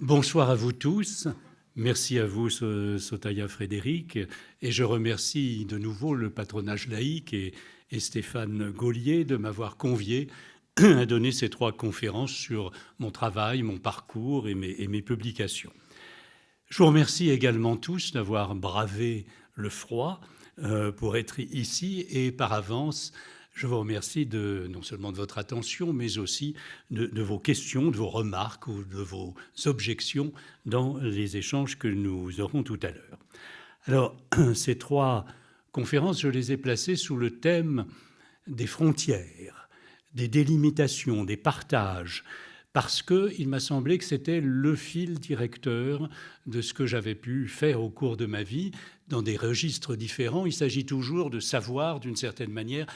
Bonsoir à vous tous. Merci à vous, Sotaya Frédéric. Et je remercie de nouveau le patronage laïque et Stéphane Gaulier de m'avoir convié à donner ces 3 conférences sur mon travail, mon parcours et mes publications. Je vous remercie également tous d'avoir bravé le froid pour être ici et par avance, je vous remercie non seulement de votre attention, mais aussi de vos questions, de vos remarques ou de vos objections dans les échanges que nous aurons tout à l'heure. Alors, ces 3 conférences, je les ai placées sous le thème des frontières, des délimitations, des partages, parce qu'il m'a semblé que c'était le fil directeur de ce que j'avais pu faire au cours de ma vie dans des registres différents. Il s'agit toujours de savoir, d'une certaine manière,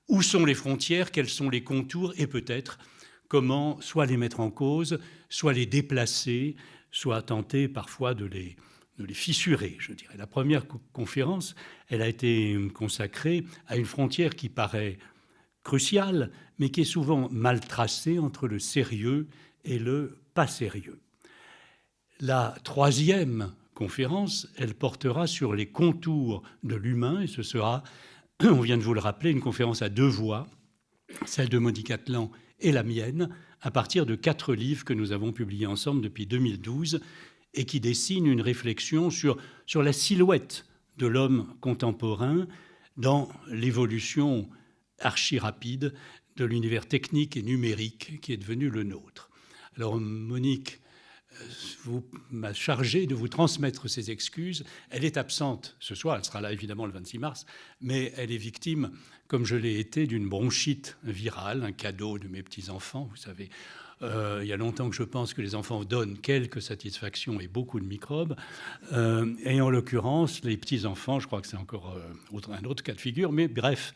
où sont les frontières, quels sont les contours et peut-être comment soit les mettre en cause, soit les déplacer, soit tenter parfois de les fissurer, je dirais. La première conférence, elle a été consacrée à une frontière qui paraît cruciale, mais qui est souvent mal tracée entre le sérieux et le pas sérieux. La 3e conférence, elle portera sur les contours de l'humain, et ce sera, on vient de vous le rappeler, une conférence à 2 voix, celle de Monique Atlan et la mienne, à partir de 4 livres que nous avons publiés ensemble depuis 2012 et qui dessinent une réflexion sur la silhouette de l'homme contemporain dans l'évolution archi-rapide de l'univers technique et numérique qui est devenu le nôtre. Alors Monique m'a chargé de vous transmettre ses excuses. Elle est absente ce soir, elle sera là évidemment le 26 mars, mais elle est victime, comme je l'ai été, d'une bronchite virale, un cadeau de mes petits-enfants. Vous savez, il y a longtemps que je pense que les enfants donnent quelques satisfactions et beaucoup de microbes. Et en l'occurrence, les petits-enfants, je crois que c'est encore un autre cas de figure, mais bref,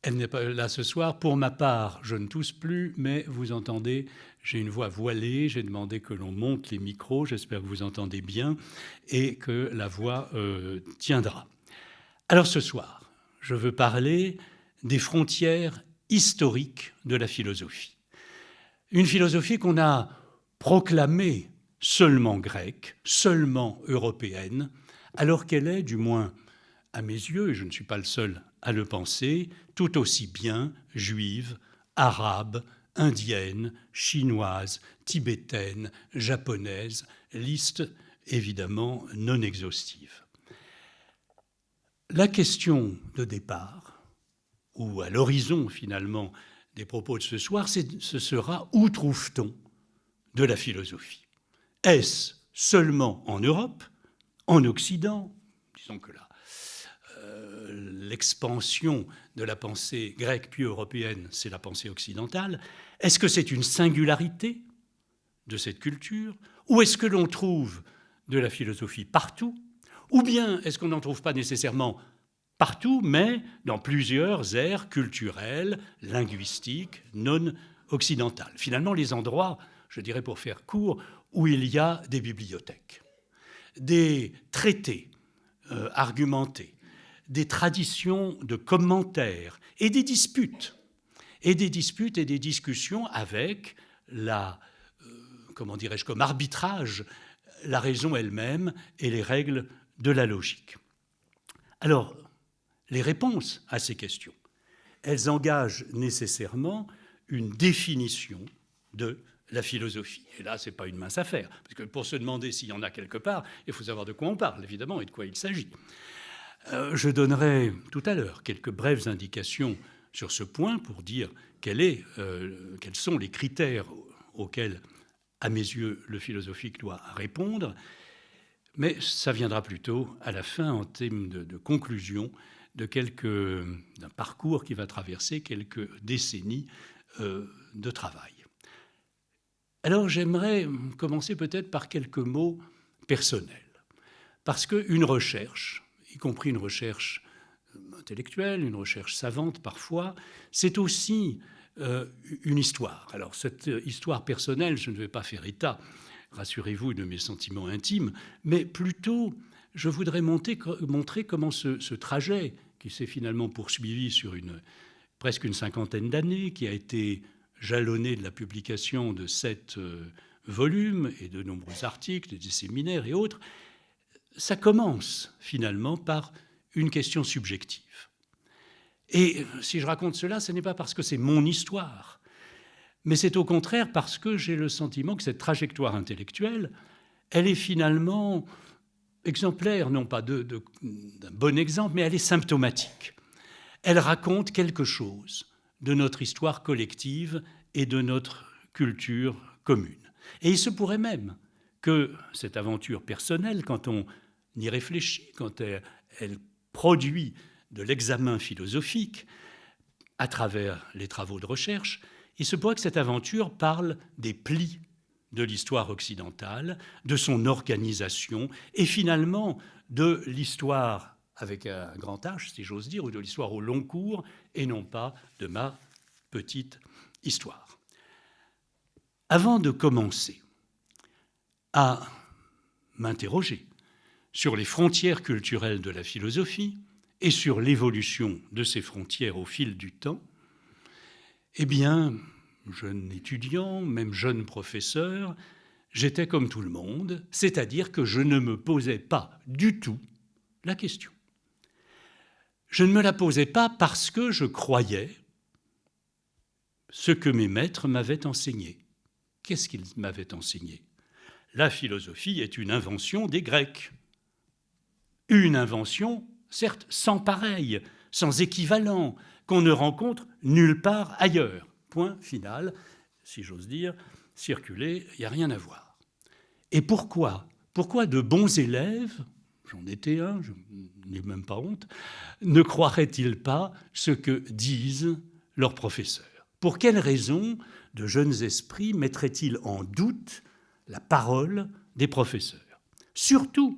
elle n'est pas là ce soir. Pour ma part, je ne tousse plus, mais vous entendez, j'ai une voix voilée. J'ai demandé que l'on monte les micros. J'espère que vous entendez bien et que la voix tiendra. Alors ce soir, je veux parler des frontières historiques de la philosophie. Une philosophie qu'on a proclamée seulement grecque, seulement européenne, alors qu'elle est, du moins à mes yeux, et je ne suis pas le seul à le penser, tout aussi bien juive, arabe, indienne, chinoise, tibétaine, japonaise, liste évidemment non exhaustive. La question de départ, ou à l'horizon finalement des propos de ce soir, ce sera où trouve-t-on de la philosophie? Est-ce seulement en Europe, en Occident? Disons que là, l'expansion de la pensée grecque puis européenne, c'est la pensée occidentale. Est-ce que c'est une singularité de cette culture? Ou est-ce que l'on trouve de la philosophie partout? Ou bien est-ce qu'on n'en trouve pas nécessairement partout, mais dans plusieurs aires culturelles, linguistiques, non occidentales? Finalement, les endroits, je dirais pour faire court, où il y a des bibliothèques, des traités argumentés, des traditions de commentaires et des disputes et des discussions avec comment dirais-je, comme arbitrage, la raison elle-même et les règles de la logique. Alors, les réponses à ces questions, elles engagent nécessairement une définition de la philosophie. Et là, ce n'est pas une mince affaire, parce que pour se demander s'il y en a quelque part, il faut savoir de quoi on parle, évidemment, et de quoi il s'agit. Je donnerai tout à l'heure quelques brèves indications sur ce point pour dire quels sont les critères auxquels, à mes yeux, le philosophique doit répondre, mais ça viendra plutôt à la fin en termes de conclusion d'un parcours qui va traverser quelques décennies de travail. Alors j'aimerais commencer peut-être par quelques mots personnels, parce qu'une recherche, y compris une recherche intellectuelle, une recherche savante parfois, c'est aussi une histoire. Alors cette histoire personnelle, je ne vais pas faire état, rassurez-vous, de mes sentiments intimes, mais plutôt je voudrais montrer comment ce trajet, qui s'est finalement poursuivi sur presque une cinquantaine d'années, qui a été jalonné de la publication de 7 volumes et de nombreux articles, des séminaires et autres, ça commence finalement par une question subjective. Et si je raconte cela, ce n'est pas parce que c'est mon histoire, mais c'est au contraire parce que j'ai le sentiment que cette trajectoire intellectuelle, elle est finalement exemplaire, non pas d'un bon exemple, mais elle est symptomatique. Elle raconte quelque chose de notre histoire collective et de notre culture commune. Et il se pourrait même que cette aventure personnelle, quand on y réfléchit, quand elle produit de l'examen philosophique à travers les travaux de recherche, il se pourrait que cette aventure parle des plis de l'histoire occidentale, de son organisation et finalement de l'histoire avec un grand H, si j'ose dire, ou de l'histoire au long cours et non pas de ma petite histoire. Avant de commencer à m'interroger sur les frontières culturelles de la philosophie et sur l'évolution de ces frontières au fil du temps, eh bien, jeune étudiant, même jeune professeur, j'étais comme tout le monde, c'est-à-dire que je ne me posais pas du tout la question. Je ne me la posais pas parce que je croyais ce que mes maîtres m'avaient enseigné. Qu'est-ce qu'ils m'avaient enseigné ? La philosophie est une invention des Grecs. Une invention, certes, sans pareil, sans équivalent, qu'on ne rencontre nulle part ailleurs. Point final, si j'ose dire, circuler, il n'y a rien à voir. Et pourquoi ? Pourquoi de bons élèves, j'en étais un, je n'ai même pas honte, ne croiraient-ils pas ce que disent leurs professeurs ? Pour quelles raisons de jeunes esprits mettraient-ils en doute la parole des professeurs ? Surtout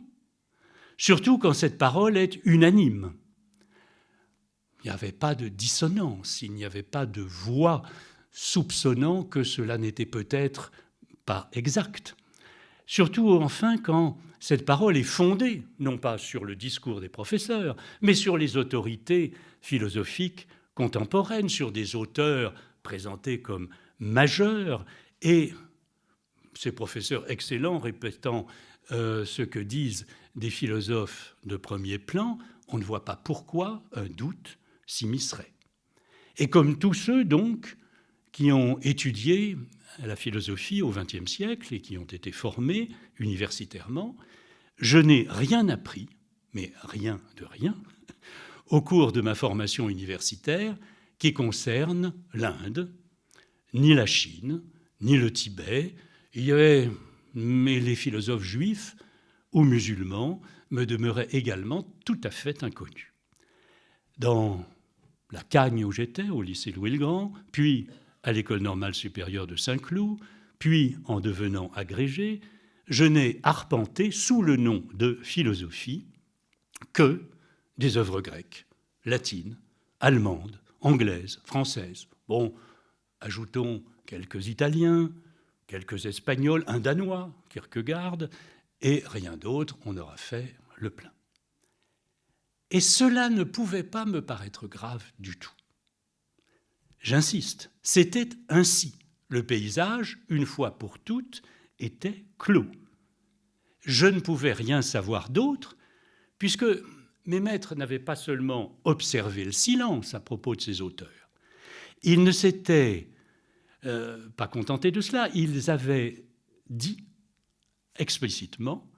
quand cette parole est unanime. Il n'y avait pas de dissonance, il n'y avait pas de voix soupçonnant que cela n'était peut-être pas exact. Surtout, enfin, quand cette parole est fondée, non pas sur le discours des professeurs, mais sur les autorités philosophiques contemporaines, sur des auteurs présentés comme majeurs, et ces professeurs excellents répétant ce que disent des philosophes de premier plan, on ne voit pas pourquoi un doute s'immiscerait. Et comme tous ceux, donc, qui ont étudié la philosophie au XXe siècle et qui ont été formés universitairement, je n'ai rien appris, mais rien de rien, au cours de ma formation universitaire qui concerne l'Inde, ni la Chine, ni le Tibet. Il y avait, mais les philosophes juifs ou musulmans me demeuraient également tout à fait inconnus. Dans la Cagne où j'étais, au lycée Louis-le-Grand, puis à l'École normale supérieure de Saint-Cloud, puis en devenant agrégé, je n'ai arpenté sous le nom de philosophie que des œuvres grecques, latines, allemandes, anglaises, françaises. Bon, ajoutons quelques Italiens, quelques Espagnols, un Danois, Kierkegaard, et rien d'autre, on aura fait le plein. Et cela ne pouvait pas me paraître grave du tout. J'insiste, c'était ainsi. Le paysage, une fois pour toutes, était clos. Je ne pouvais rien savoir d'autre, puisque mes maîtres n'avaient pas seulement observé le silence à propos de ces auteurs. Ils ne s'étaient pas contentés de cela, ils avaient dit explicitement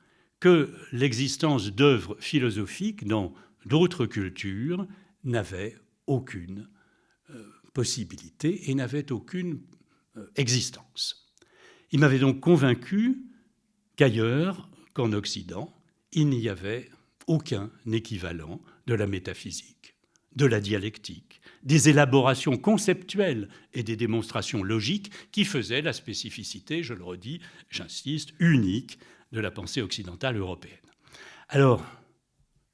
que l'existence d'œuvres philosophiques dans d'autres cultures n'avait aucune possibilité et n'avait aucune existence. Il m'avait donc convaincu qu'ailleurs qu'en Occident, il n'y avait aucun équivalent de la métaphysique, de la dialectique, des élaborations conceptuelles et des démonstrations logiques qui faisaient la spécificité, je le redis, j'insiste, unique de la pensée occidentale européenne. Alors,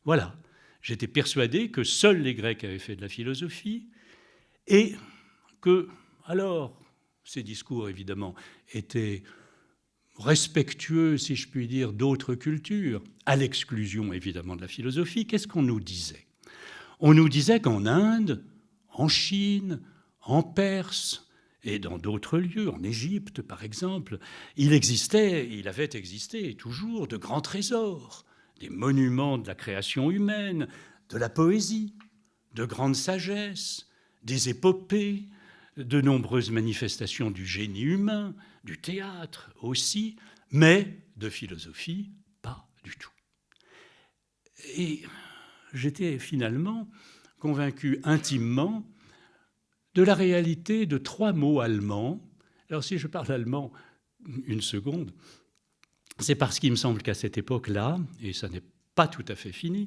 voilà, j'étais persuadé que seuls les Grecs avaient fait de la philosophie et que, alors, ces discours, évidemment, étaient respectueux, si je puis dire, d'autres cultures, à l'exclusion, évidemment, de la philosophie. Qu'est-ce qu'on nous disait ? On nous disait qu'en Inde, en Chine, en Perse et dans d'autres lieux, en Égypte par exemple, il avait existé et toujours de grands trésors, des monuments de la création humaine, de la poésie, de grandes sagesses, des épopées, de nombreuses manifestations du génie humain, du théâtre aussi, mais de philosophie, pas du tout. Et j'étais finalement convaincu intimement de la réalité de 3 mots allemands. Alors si je parle allemand une seconde, c'est parce qu'il me semble qu'à cette époque-là, et ça n'est pas tout à fait fini,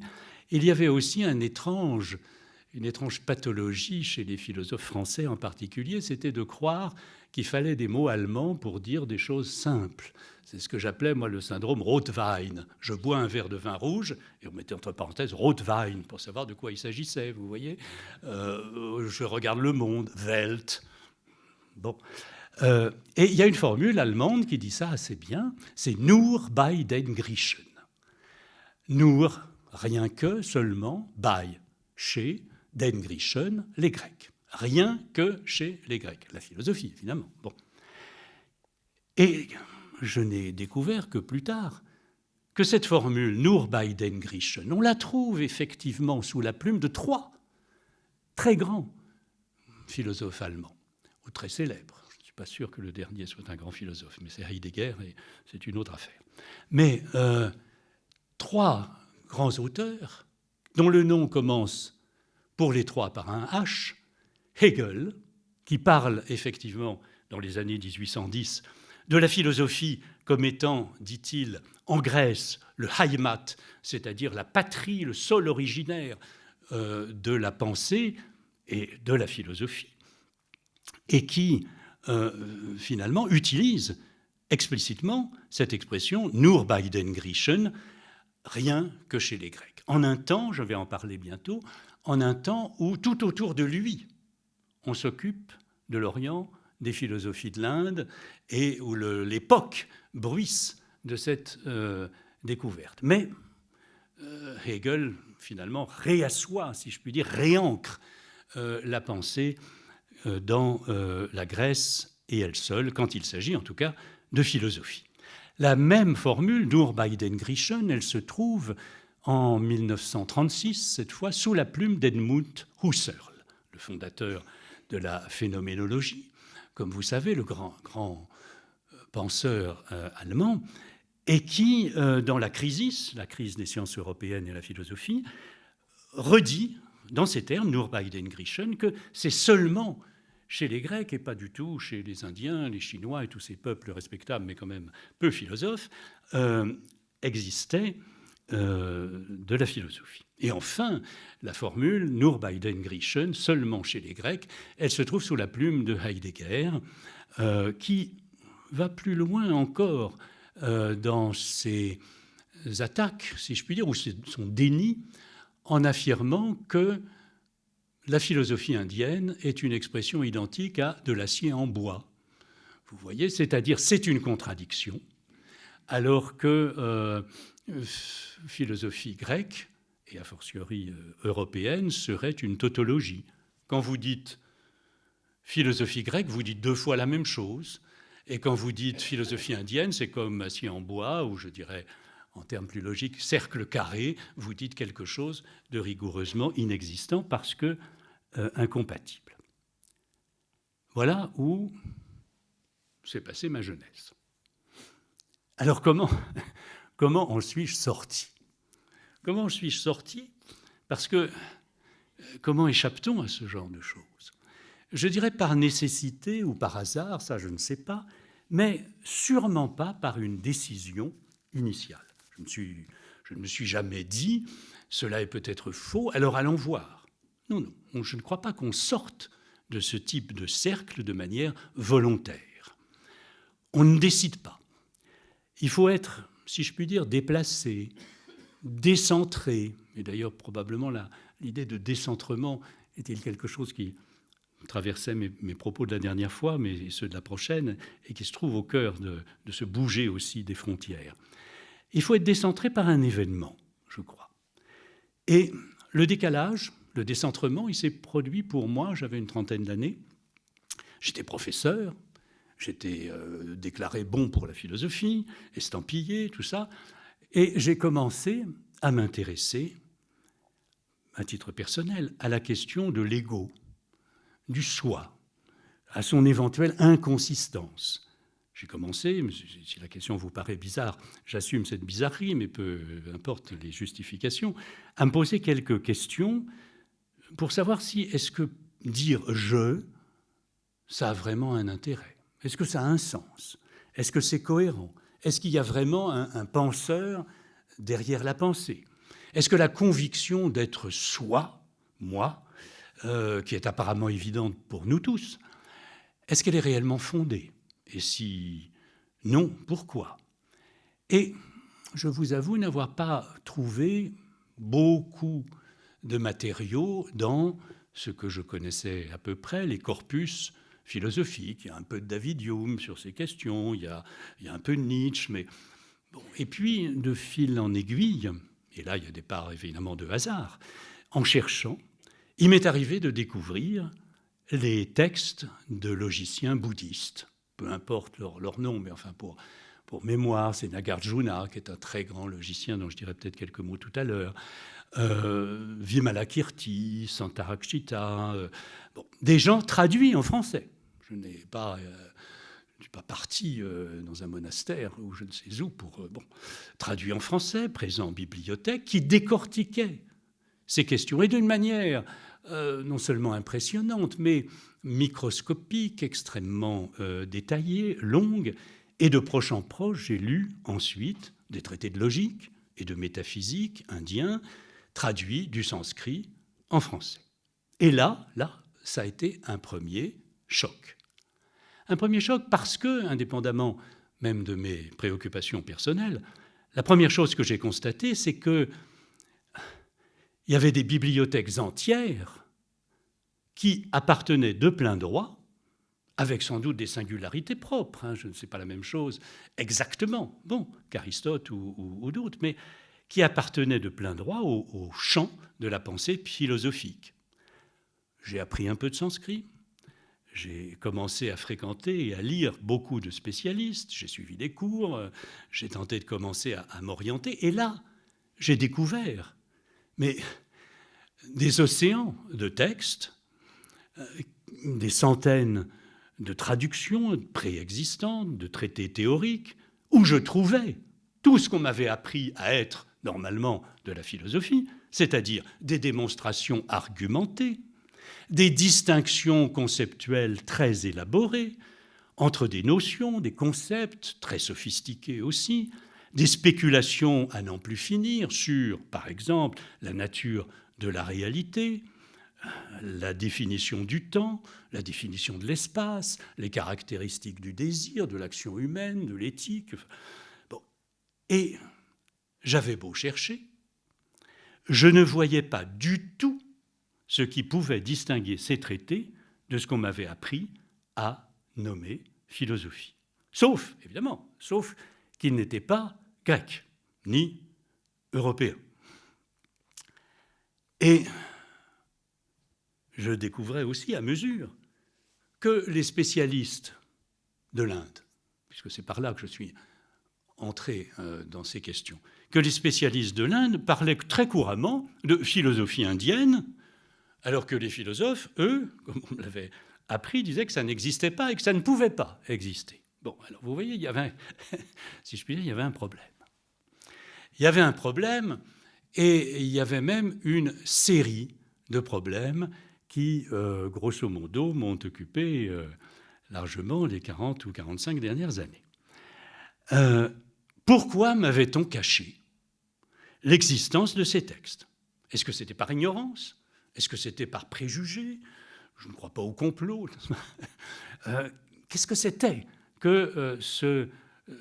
il y avait aussi une étrange pathologie chez les philosophes français en particulier, c'était de croire qu'il fallait des mots allemands pour dire des choses simples. C'est ce que j'appelais, moi, le syndrome Rotwein. Je bois un verre de vin rouge, et on mettait entre parenthèses Rotwein, pour savoir de quoi il s'agissait, vous voyez. Je regarde Le Monde, Welt. Bon. Et il y a une formule allemande qui dit ça assez bien, c'est Nur bei den Griechen. Nur, rien que, seulement, bei, chez, den Griechen, les Grecs. Rien que chez les Grecs. La philosophie, évidemment. Bon. Et je n'ai découvert que plus tard que cette formule Nur bei den Griechen, on la trouve effectivement sous la plume de 3 très grands philosophes allemands, ou très célèbres. Je ne suis pas sûr que le dernier soit un grand philosophe, mais c'est Heidegger et c'est une autre affaire. Mais 3 grands auteurs dont le nom commence pour les 3 par un H, Hegel, qui parle effectivement dans les années 1810 de la philosophie comme étant, dit-il, en Grèce, le Heimat, c'est-à-dire la patrie, le sol originaire de la pensée et de la philosophie, et qui finalement utilise explicitement cette expression « Nur bei den Griechen », rien que chez les Grecs. En un temps, je vais en parler bientôt, en un temps où tout autour de lui, on s'occupe de l'Orient, des philosophies de l'Inde, et où l'époque bruisse de cette découverte. Mais Hegel, finalement, réassoit, si je puis dire, réancre la pensée dans la Grèce et elle seule, quand il s'agit en tout cas de philosophie. La même formule, Nur bei den Griechen, elle se trouve en 1936, cette fois, sous la plume d'Edmund Husserl, le fondateur de la phénoménologie, comme vous savez, le grand penseur allemand, et qui, dans la crise des sciences européennes et la philosophie, redit, dans ces termes, Nur bei den Griechen, que c'est seulement chez les Grecs et pas du tout chez les Indiens, les Chinois et tous ces peuples respectables, mais quand même peu philosophes, existait de la philosophie. Et enfin, la formule Nur bei den Griechen, seulement chez les Grecs, elle se trouve sous la plume de Heidegger, qui va plus loin encore dans ses attaques, si je puis dire, ou son déni, en affirmant que la philosophie indienne est une expression identique à de l'acier en bois. Vous voyez, c'est-à-dire c'est une contradiction, alors que philosophie grecque, et a fortiori européenne, serait une tautologie. Quand vous dites philosophie grecque, vous dites 2 fois la même chose, et quand vous dites philosophie indienne, c'est comme acier en bois, ou je dirais, en termes plus logiques, cercle carré, vous dites quelque chose de rigoureusement inexistant parce que incompatible. Voilà où s'est passée ma jeunesse. Alors comment en suis-je sorti ? Comment en suis-je sorti ? Parce que comment échappe-t-on à ce genre de choses ? Je dirais par nécessité ou par hasard, ça je ne sais pas, mais sûrement pas par une décision initiale. Je ne me suis jamais dit, cela est peut-être faux, alors allons voir. Non, je ne crois pas qu'on sorte de ce type de cercle de manière volontaire. On ne décide pas. Il faut être, si je puis dire, déplacé, décentré. Et d'ailleurs, probablement, l'idée de décentrement est-il quelque chose qui traversait mes propos de la dernière fois, mais ceux de la prochaine, et qui se trouve au cœur de se bouger aussi des frontières. Il faut être décentré par un événement, je crois. Et le décalage, le décentrement, il s'est produit pour moi, j'avais une 30aine d'années. J'étais professeur, j'étais déclaré bon pour la philosophie, estampillé, tout ça. Et j'ai commencé à m'intéresser, à titre personnel, à la question de l'ego, du soi, à son éventuelle inconsistance. J'ai commencé, si la question vous paraît bizarre, j'assume cette bizarrerie, mais peu importe les justifications, à me poser quelques questions pour savoir si est-ce que dire « je », ça a vraiment un intérêt. Est-ce que ça a un sens? Est-ce que c'est cohérent? Est-ce qu'il y a vraiment un penseur derrière la pensée? Est-ce que la conviction d'être soi, moi, qui est apparemment évidente pour nous tous, est-ce qu'elle est réellement fondée? Et si non, pourquoi? Et je vous avoue n'avoir pas trouvé beaucoup de matériaux dans ce que je connaissais à peu près, les corpus philosophiques. Il y a un peu de David Hume sur ces questions, il y a un peu de Nietzsche, mais bon. Et puis, de fil en aiguille, et là il y a des parts évidemment de hasard, en cherchant, il m'est arrivé de découvrir les textes de logiciens bouddhistes, peu importe leur nom, mais enfin pour mémoire, c'est Nagarjuna, qui est un très grand logicien dont je dirai peut-être quelques mots tout à l'heure, Vimalakirti, Santarakshita, des gens traduits en français. Je ne suis pas parti dans un monastère ou je ne sais où pour traduits en français, présents en bibliothèque, qui décortiquaient ces questions et d'une manière non seulement impressionnante, mais microscopique, extrêmement détaillée, longue. Et de proche en proche, j'ai lu ensuite des traités de logique et de métaphysique indiens traduits du sanskrit en français. Et là, ça a été un premier choc. Un premier choc parce que, indépendamment même de mes préoccupations personnelles, la première chose que j'ai constatée, c'est que il y avait des bibliothèques entières qui appartenaient de plein droit, avec sans doute des singularités propres, je ne sais pas la même chose exactement, qu'Aristote ou d'autres, mais qui appartenaient de plein droit au champ de la pensée philosophique. J'ai appris un peu de sanskrit, j'ai commencé à fréquenter et à lire beaucoup de spécialistes, j'ai suivi des cours, j'ai tenté de commencer à m'orienter, et là, j'ai découvert des océans de textes, des centaines de traductions préexistantes, de traités théoriques, où je trouvais tout ce qu'on m'avait appris à être normalement de la philosophie, c'est-à-dire des démonstrations argumentées, des distinctions conceptuelles très élaborées entre des notions, des concepts très sophistiqués aussi, des spéculations à n'en plus finir sur, par exemple, la nature de la réalité, la définition du temps, la définition de l'espace, les caractéristiques du désir, de l'action humaine, de l'éthique. Et j'avais beau chercher, je ne voyais pas du tout ce qui pouvait distinguer ces traités de ce qu'on m'avait appris à nommer philosophie. Sauf, évidemment, qu'ils n'étaient pas grecs, ni européens. Et je découvrais aussi à mesure que les spécialistes de l'Inde, puisque c'est par là que je suis entré dans ces questions, que les spécialistes de l'Inde parlaient très couramment de philosophie indienne, alors que les philosophes, eux, comme on me l'avait appris, disaient que ça n'existait pas et que ça ne pouvait pas exister. Alors vous voyez, il y avait, si je puis dire, il y avait un problème. Il y avait un problème et il y avait même une série de problèmes qui, grosso modo, m'ont occupé largement les 40 ou 45 dernières années. Pourquoi m'avait-on caché l'existence de ces textes? Est-ce que c'était par ignorance? Est-ce que c'était par préjugé? Je ne crois pas au complot. Qu'est-ce que c'était que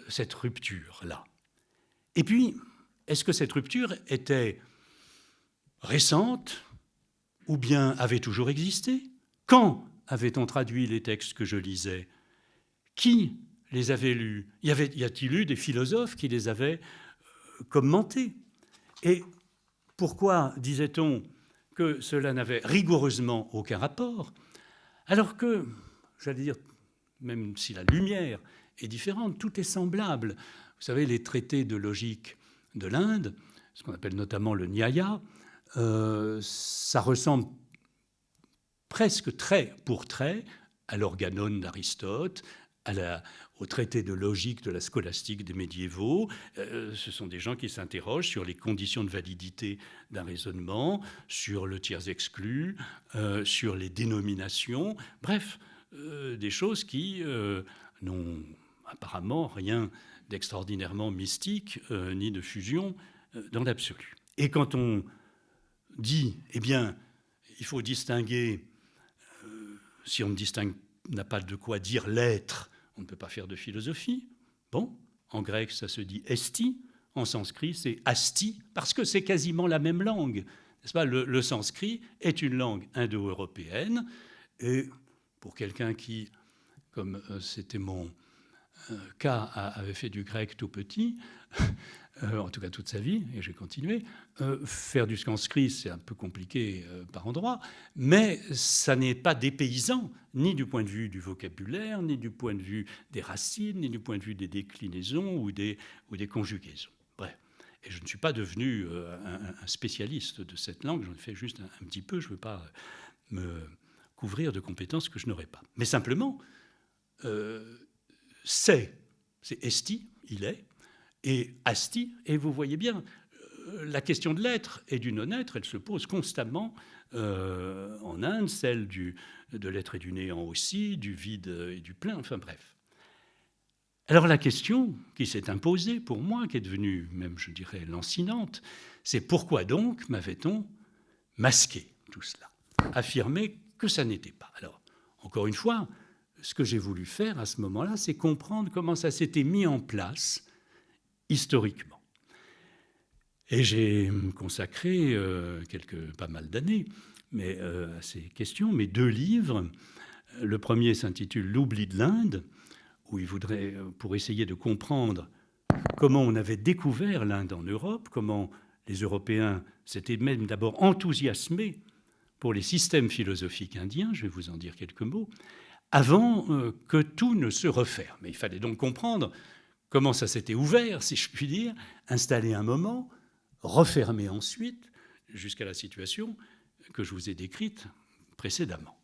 cette rupture-là? Et puis, est-ce que cette rupture était récente ou bien avait toujours existé? Quand avait-on traduit les textes que je lisais? Qui les avait lus? Y a-t-il eu des philosophes qui les avaient commentés? Et pourquoi disait-on que cela n'avait rigoureusement aucun rapport, alors que j'allais dire, même si la lumière est différente, tout est semblable. Vous savez, les traités de logique de l'Inde, ce qu'on appelle notamment le Nyaya, ça ressemble presque trait pour trait à l'organon d'Aristote, au traité de logique de la scolastique des médiévaux. Ce sont des gens qui s'interrogent sur les conditions de validité d'un raisonnement, sur le tiers exclu, sur les dénominations, bref, des choses qui n'ont apparemment rien d'extraordinairement mystique ni de fusion dans l'absolu. Et quand on dit, eh bien, il faut distinguer, si on ne distingue, n'a pas de quoi dire l'être, on ne peut pas faire de philosophie. Bon, en grec, ça se dit esti, en sanskrit, c'est asti, parce que c'est quasiment la même langue. N'est-ce pas ? Le sanskrit est une langue indo-européenne, et pour quelqu'un qui, comme c'était mon cas, avait fait du grec tout petit, en tout cas toute sa vie, et j'ai continué, faire du sanskrit, c'est un peu compliqué par endroits, mais ça n'est pas dépaysant, ni du point de vue du vocabulaire, ni du point de vue des racines, ni du point de vue des déclinaisons ou des conjugaisons. Bref. Et je ne suis pas devenu un spécialiste de cette langue, j'en ai fait juste un petit peu, je ne veux pas me couvrir de compétences que je n'aurais pas. Mais simplement, c'est esti, il est, et asti, et vous voyez bien, la question de l'être et du non-être, elle se pose constamment en Inde, celle de l'être et du néant aussi, du vide et du plein, enfin bref. Alors la question qui s'est imposée pour moi, qui est devenue même, je dirais, lancinante, c'est pourquoi donc m'avait-on masqué tout cela, affirmé que ça n'était pas. Alors, encore une fois, ce que j'ai voulu faire à ce moment-là, c'est comprendre comment ça s'était mis en place historiquement. Et j'ai consacré pas mal d'années à ces questions, mes 2 livres. Le premier s'intitule « L'oubli de l'Inde », où il voudrait, pour essayer de comprendre comment on avait découvert l'Inde en Europe, comment les Européens s'étaient même d'abord enthousiasmés pour les systèmes philosophiques indiens, je vais vous en dire quelques mots, avant que tout ne se referme. Mais il fallait donc comprendre comment ça s'était ouvert, si je puis dire, installé un moment, refermé ensuite, jusqu'à la situation que je vous ai décrite précédemment.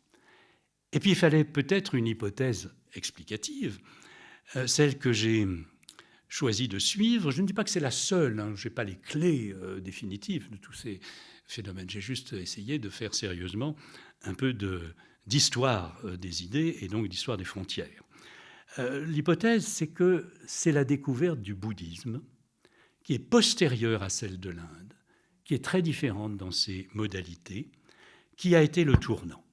Et puis il fallait peut-être une hypothèse explicative, celle que j'ai choisi de suivre. Je ne dis pas que c'est la seule, je n'ai pas les clés définitives de tous ces phénomènes. J'ai juste essayé de faire sérieusement un peu d'histoire des idées et donc d'histoire des frontières. L'hypothèse, c'est que c'est la découverte du bouddhisme qui est postérieure à celle de l'Inde, qui est très différente dans ses modalités, qui a été le tournant,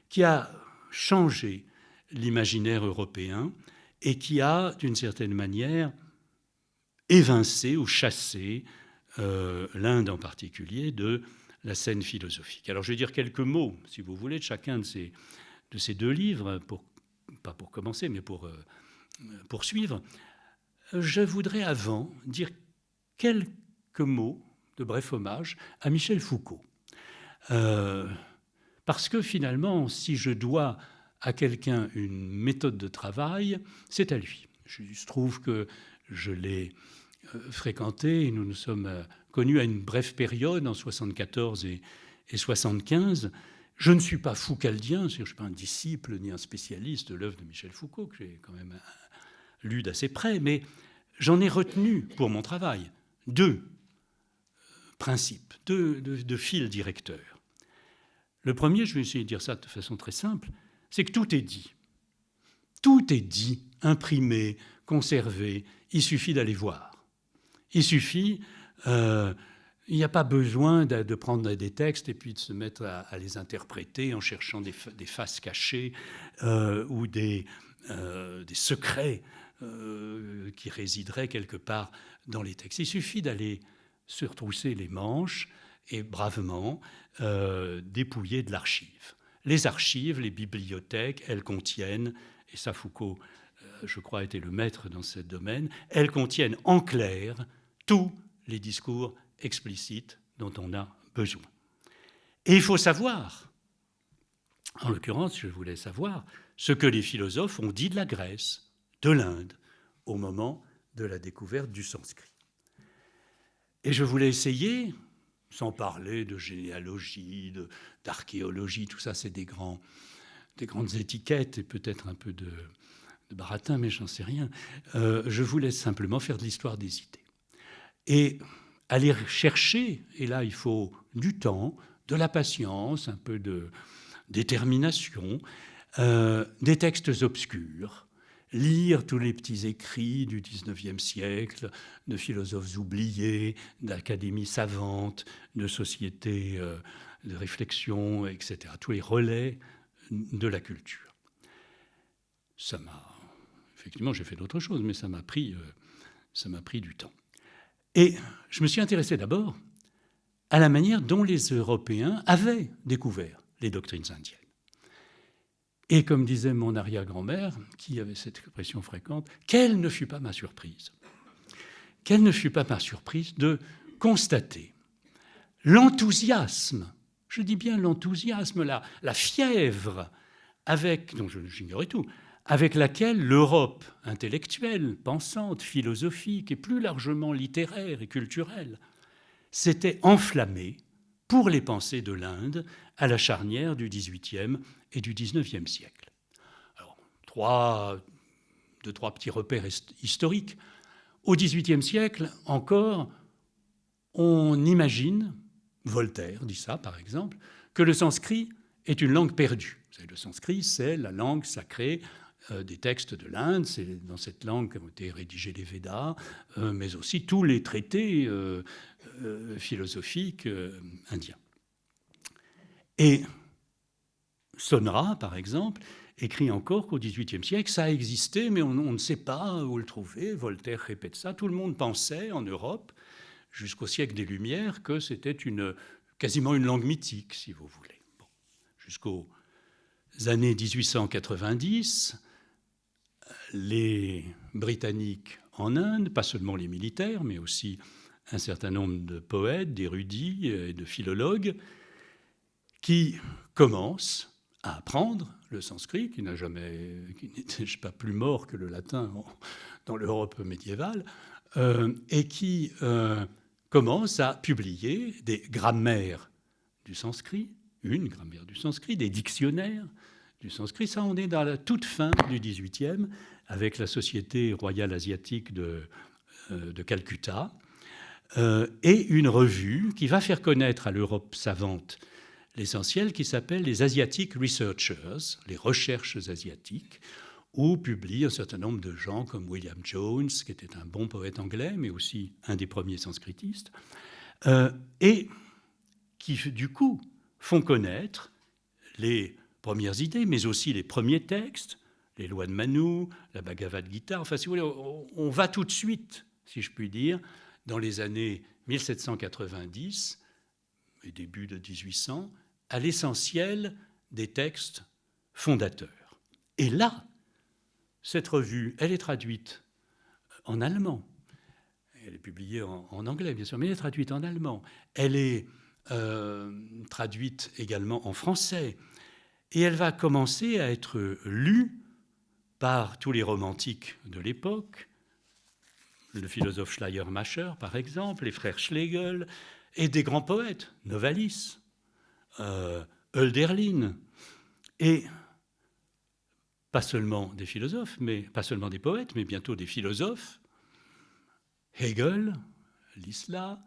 qui a changé l'imaginaire européen et qui a, d'une certaine manière, évincé ou chassé l'Inde en particulier de la scène philosophique. Alors je vais dire quelques mots, si vous voulez, de chacun de ces 2 livres, pas pour commencer, mais pour poursuivre. Je voudrais avant dire quelques mots de bref hommage à Michel Foucault. Parce que finalement, si je dois à quelqu'un une méthode de travail, c'est à lui. Il se trouve que je l'ai fréquenté et nous nous sommes connus à une brève période, en 74 et 75. Je ne suis pas foucaldien, je ne suis pas un disciple ni un spécialiste de l'œuvre de Michel Foucault, que j'ai quand même lu d'assez près, mais j'en ai retenu pour mon travail 2 principes, 2 fils directeurs. Le premier, je vais essayer de dire ça de façon très simple, c'est que tout est dit. Tout est dit, imprimé, conservé, il suffit d'aller voir. Il suffit, il n'y a pas besoin de prendre des textes et puis de se mettre à les interpréter en cherchant des faces cachées ou des secrets qui résideraient quelque part dans les textes. Il suffit d'aller se retrousser les manches et bravement dépouiller de l'archive. Les archives, les bibliothèques, elles contiennent, et ça Foucault, je crois, était le maître dans ce domaine, elles contiennent en clair tous les discours explicites dont on a besoin. Et il faut savoir, en l'occurrence, je voulais savoir, ce que les philosophes ont dit de la Grèce, de l'Inde, au moment de la découverte du sanskrit. Et je voulais essayer, sans parler de généalogie, d'archéologie, tout ça, c'est des grandes étiquettes et peut-être un peu de baratin, mais j'en sais rien. Je voulais simplement faire de l'histoire des idées. Et aller chercher, et là il faut du temps, de la patience, un peu de détermination, des textes obscurs, lire tous les petits écrits du XIXe siècle, de philosophes oubliés, d'académies savantes, de sociétés de réflexion, etc. Tous les relais de la culture. Ça m'a... Effectivement, j'ai fait d'autres choses, mais ça m'a pris du temps. Et je me suis intéressé d'abord à la manière dont les Européens avaient découvert les doctrines indiennes. Et comme disait mon arrière-grand-mère, qui avait cette expression fréquente, quelle ne fut pas ma surprise? Quelle ne fut pas ma surprise de constater l'enthousiasme, je dis bien l'enthousiasme, la fièvre, dont j'ignorais tout, avec laquelle l'Europe intellectuelle, pensante, philosophique et plus largement littéraire et culturelle s'était enflammée pour les pensées de l'Inde à la charnière du XVIIIe et du XIXe siècle. Alors, deux, trois petits repères historiques. Au XVIIIe siècle, encore, on imagine, Voltaire dit ça par exemple, que le sanskrit est une langue perdue. Vous savez, le sanskrit, c'est la langue sacrée des textes de l'Inde, c'est dans cette langue qu'ont été rédigés les Védas, mais aussi tous les traités philosophiques indiens. Et Sonra, par exemple, écrit encore qu'au XVIIIe siècle, ça a existé, mais on ne sait pas où le trouver. Voltaire répète ça. Tout le monde pensait en Europe, jusqu'au siècle des Lumières, que c'était quasiment une langue mythique, si vous voulez. Bon. Jusqu'aux années 1890, les Britanniques en Inde, pas seulement les militaires, mais aussi un certain nombre de poètes, d'érudits et de philologues, qui commencent à apprendre le sanskrit, qui n'était pas plus mort que le latin dans l'Europe médiévale, et qui commencent à publier des grammaires du sanskrit, une grammaire du sanskrit, des dictionnaires du sanskrit. Ça, on est dans la toute fin du XVIIIe, avec la Société royale asiatique de Calcutta, et une revue qui va faire connaître à l'Europe savante l'essentiel, qui s'appelle les Asiatic Researchers, les recherches asiatiques, où publient un certain nombre de gens comme William Jones, qui était un bon poète anglais, mais aussi un des premiers sanskritistes, et qui, du coup, font connaître les premières idées, mais aussi les premiers textes, les lois de Manu, la Bhagavad Gita. Enfin, si vous voulez, on va tout de suite, si je puis dire, dans les années 1790 et début de 1800, à l'essentiel des textes fondateurs. Et là, cette revue, elle est traduite en allemand. Elle est publiée en anglais, bien sûr, mais elle est traduite en allemand. Elle est traduite également en français. Et elle va commencer à être lue par tous les romantiques de l'époque, le philosophe Schleiermacher, par exemple, les frères Schlegel, et des grands poètes, Novalis, Hölderlin, et pas seulement des philosophes, mais pas seulement des poètes, mais bientôt des philosophes, Hegel, Lysla,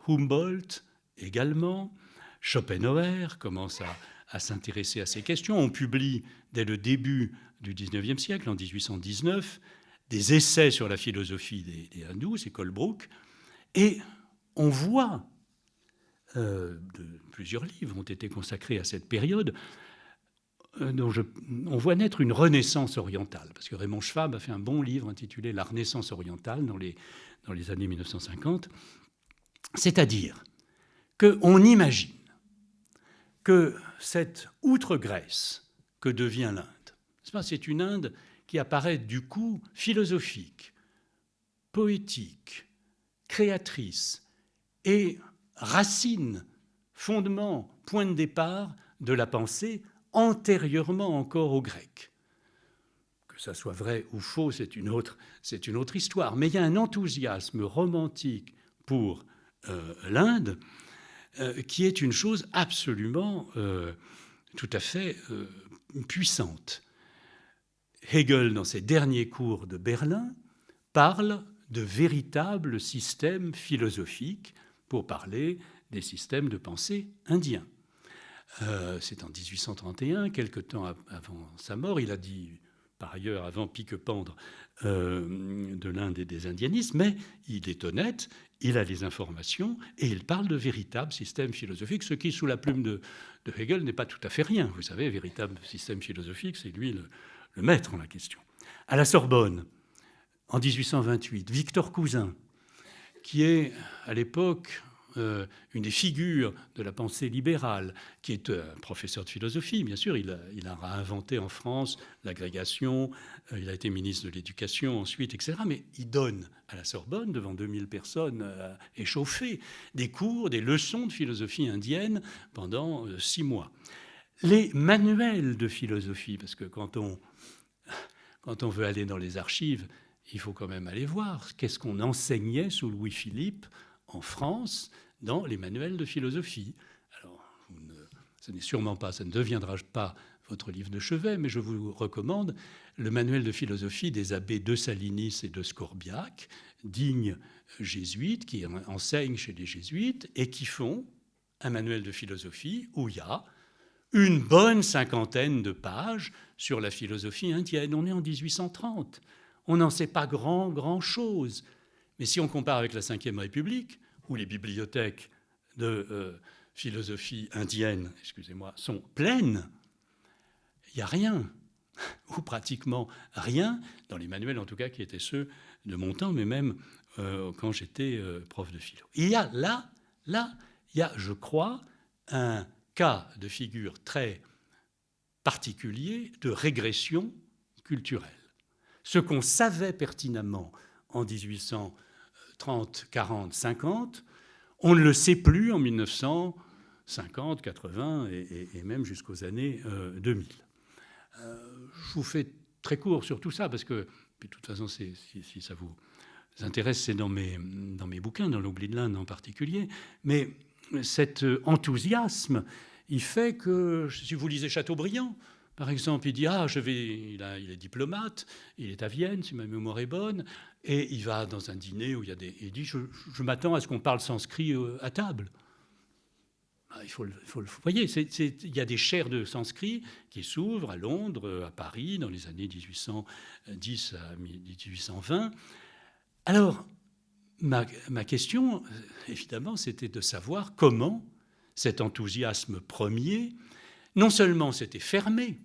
Humboldt également, Schopenhauer commence à s'intéresser à ces questions. On publie dès le début du XIXe siècle, en 1819, des essais sur la philosophie des hindous, c'est Colebrook, et on voit, plusieurs livres ont été consacrés à cette période, on voit naître une renaissance orientale, parce que Raymond Schwab a fait un bon livre intitulé « La Renaissance orientale » dans les années 1950, c'est-à-dire qu'on imagine que cette outre-Grèce que devient l'Inde, c'est une Inde qui apparaît du coup philosophique, poétique, créatrice et racine, fondement, point de départ de la pensée antérieurement encore aux Grecs. Que ça soit vrai ou faux, c'est une autre histoire. Mais il y a un enthousiasme romantique pour l'Inde qui est une chose absolument tout à fait puissante. Hegel, dans ses derniers cours de Berlin, parle de véritables systèmes philosophiques pour parler des systèmes de pensée indiens. C'est en 1831, quelque temps avant sa mort. Il a dit, par ailleurs, avant pique-pendre de l'Inde et des indianismes, mais il est honnête, il a les informations et il parle de véritables systèmes philosophiques, ce qui, sous la plume de Hegel, n'est pas tout à fait rien. Vous savez, véritable système philosophique, c'est lui le maître en la question. À la Sorbonne, en 1828, Victor Cousin, qui est à l'époque une des figures de la pensée libérale, qui est un professeur de philosophie, bien sûr, il a réinventé en France l'agrégation, il a été ministre de l'Éducation ensuite, etc. Mais il donne à la Sorbonne, devant 2000 personnes échauffées, des cours, des leçons de philosophie indienne pendant 6 mois. Les manuels de philosophie, parce que quand on veut aller dans les archives, il faut quand même aller voir qu'est-ce qu'on enseignait sous Louis-Philippe en France dans les manuels de philosophie. Alors, ce n'est sûrement pas, ça ne deviendra pas votre livre de chevet, mais je vous recommande le manuel de philosophie des abbés de Salinis et de Scorbiac, dignes jésuites, qui enseignent chez les jésuites et qui font un manuel de philosophie où il y a une bonne 50aine de pages sur la philosophie indienne. On est en 1830. On n'en sait pas grand-chose. Mais si on compare avec la Ve République, où les bibliothèques de philosophie indienne, sont pleines, il n'y a rien, ou pratiquement rien, dans les manuels en tout cas qui étaient ceux de mon temps, mais même quand j'étais prof de philo. Il y a là, il y a, je crois, un cas de figure très particulier de régression culturelle. Ce qu'on savait pertinemment en 1830, 40, 50, on ne le sait plus en 1950, 80 et même jusqu'aux années 2000. Je vous fais très court sur tout ça parce que, de toute façon, si ça vous intéresse, c'est dans mes bouquins, dans l'Oubli de l'Inde en particulier. Mais cet enthousiasme, il fait que, si vous lisez Chateaubriand, par exemple, il dit il est diplomate, il est à Vienne, si ma mémoire est bonne, et il va dans un dîner où il dit je m'attends à ce qu'on parle sanskrit à table. Vous voyez, il y a des chaires de sanskrit qui s'ouvrent à Londres, à Paris, dans les années 1810 à 1820. Alors, ma question, évidemment, c'était de savoir comment cet enthousiasme premier, non seulement s'était fermé,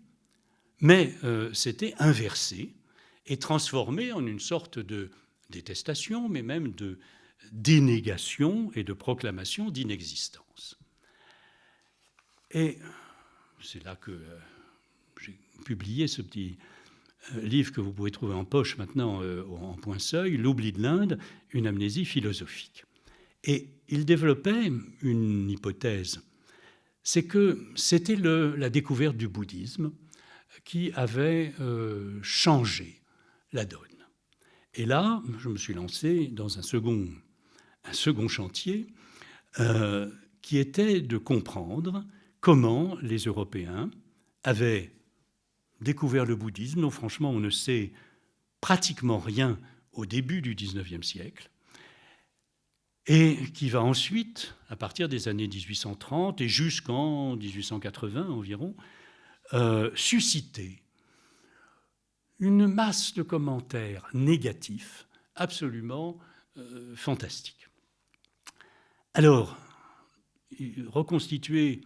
mais s'était inversé et transformé en une sorte de détestation, mais même de dénégation et de proclamation d'inexistence. Et c'est là que j'ai publié ce petit livre que vous pouvez trouver en poche maintenant en point-seuil, L'oubli de l'Inde, une amnésie philosophique. Et il développait une hypothèse, c'est que c'était la découverte du bouddhisme qui avait changé la donne. Et là, je me suis lancé dans un second chantier qui était de comprendre comment les Européens avaient découvert le bouddhisme, dont franchement on ne sait pratiquement rien au début du XIXe siècle, et qui va ensuite, à partir des années 1830 et jusqu'en 1880 environ, susciter une masse de commentaires négatifs absolument fantastiques. Alors, reconstituer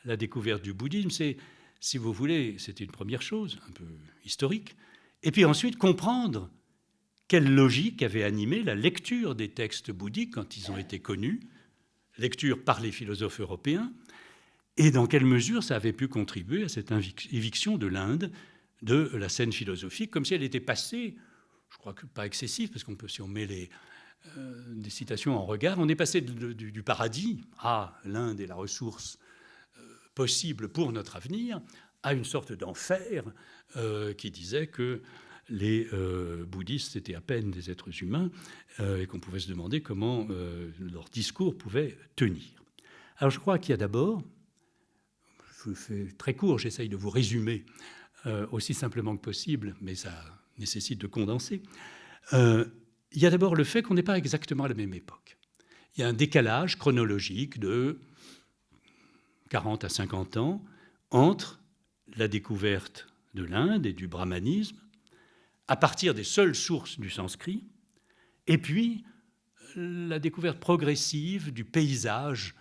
la découverte du bouddhisme, c'est, si vous voulez, c'était une première chose, un peu historique, et puis ensuite comprendre quelle logique avait animé la lecture des textes bouddhiques quand ils ont été connus, lecture par les philosophes européens, et dans quelle mesure ça avait pu contribuer à cette éviction de l'Inde de la scène philosophique, comme si elle était passée, je crois que pas excessive, parce qu'on peut, si on met des citations en regard, on est passé du paradis à l'Inde et la ressource possible pour notre avenir, à une sorte d'enfer qui disait que les bouddhistes étaient à peine des êtres humains et qu'on pouvait se demander comment leur discours pouvait tenir. Alors je crois qu'il y a d'abord, je fais très court, j'essaye de vous résumer aussi simplement que possible, mais ça nécessite de condenser. Il y a d'abord le fait qu'on n'est pas exactement à la même époque. Il y a un décalage chronologique de 40 à 50 ans entre la découverte de l'Inde et du brahmanisme, à partir des seules sources du sanskrit, et puis la découverte progressive du paysage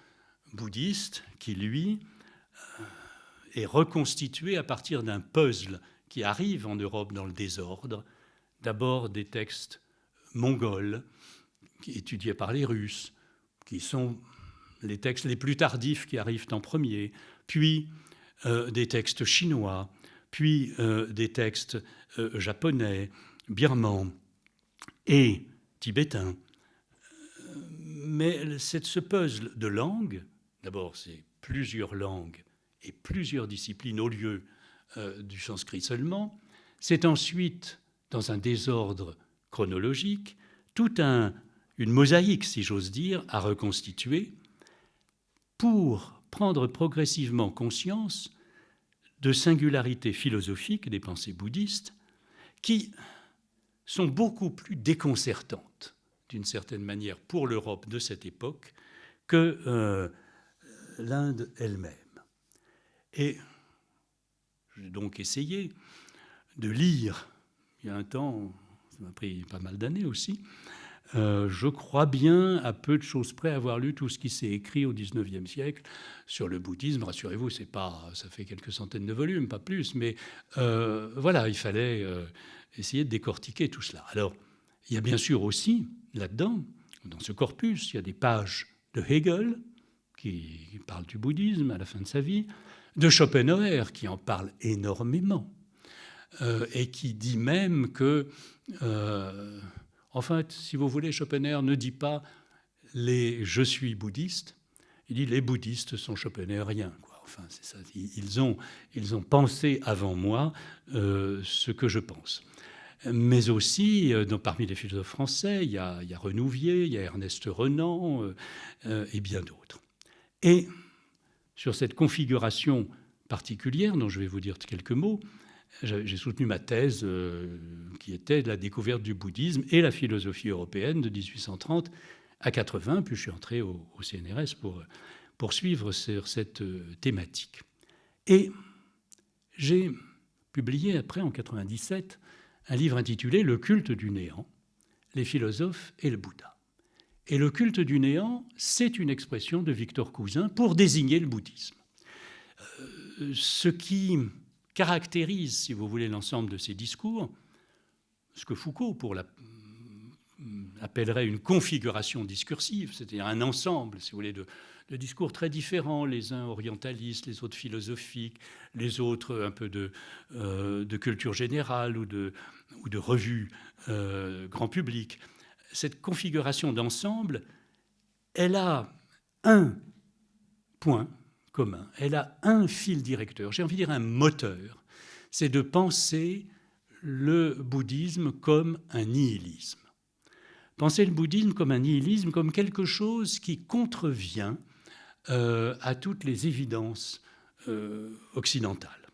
bouddhiste qui, lui, est reconstitué à partir d'un puzzle qui arrive en Europe dans le désordre, d'abord des textes mongols étudiés par les Russes, qui sont les textes les plus tardifs qui arrivent en premier, puis des textes chinois, puis des textes japonais, birmans et tibétains. Mais ce puzzle de langues, d'abord c'est plusieurs langues et plusieurs disciplines au lieu du sanskrit seulement, c'est ensuite, dans un désordre chronologique, toute une mosaïque, si j'ose dire, à reconstituer pour prendre progressivement conscience de singularités philosophiques des pensées bouddhistes qui sont beaucoup plus déconcertantes, d'une certaine manière, pour l'Europe de cette époque que l'Inde elle-même. Et j'ai donc essayé de lire, il y a un temps, ça m'a pris pas mal d'années aussi, je crois bien, à peu de choses près, avoir lu tout ce qui s'est écrit au XIXe siècle sur le bouddhisme. Rassurez-vous, ça fait quelques centaines de volumes, pas plus, mais voilà, il fallait essayer de décortiquer tout cela. Alors, il y a bien sûr aussi, là-dedans, dans ce corpus, il y a des pages de Hegel, qui parle du bouddhisme à la fin de sa vie, de Schopenhauer, qui en parle énormément, et qui dit même que... en fait, si vous voulez, Schopenhauer ne dit pas « je suis bouddhiste », il dit « les bouddhistes sont schopenhaueriens ». Enfin, c'est ça. Ils ont pensé avant moi ce que je pense. Mais aussi, parmi les philosophes français, il y a Renouvier, il y a Ernest Renan et bien d'autres. Et sur cette configuration particulière, dont je vais vous dire quelques mots, j'ai soutenu ma thèse qui était de la découverte du bouddhisme et la philosophie européenne de 1830 à 80, puis je suis entré au CNRS pour poursuivre sur cette thématique. Et j'ai publié après, en 97, un livre intitulé « Le culte du néant, les philosophes et le Bouddha ». Et le culte du néant, c'est une expression de Victor Cousin pour désigner le bouddhisme. Ce qui caractérise, si vous voulez, l'ensemble de ces discours, ce que Foucault appellerait une configuration discursive, c'est-à-dire un ensemble, si vous voulez, de discours très différents, les uns orientalistes, les autres philosophiques, les autres un peu de culture générale ou de revue grand public. Cette configuration d'ensemble, elle a un point commun, elle a un fil directeur, j'ai envie de dire un moteur, c'est de penser le bouddhisme comme un nihilisme. Penser le bouddhisme comme un nihilisme, comme quelque chose qui contrevient à toutes les évidences occidentales.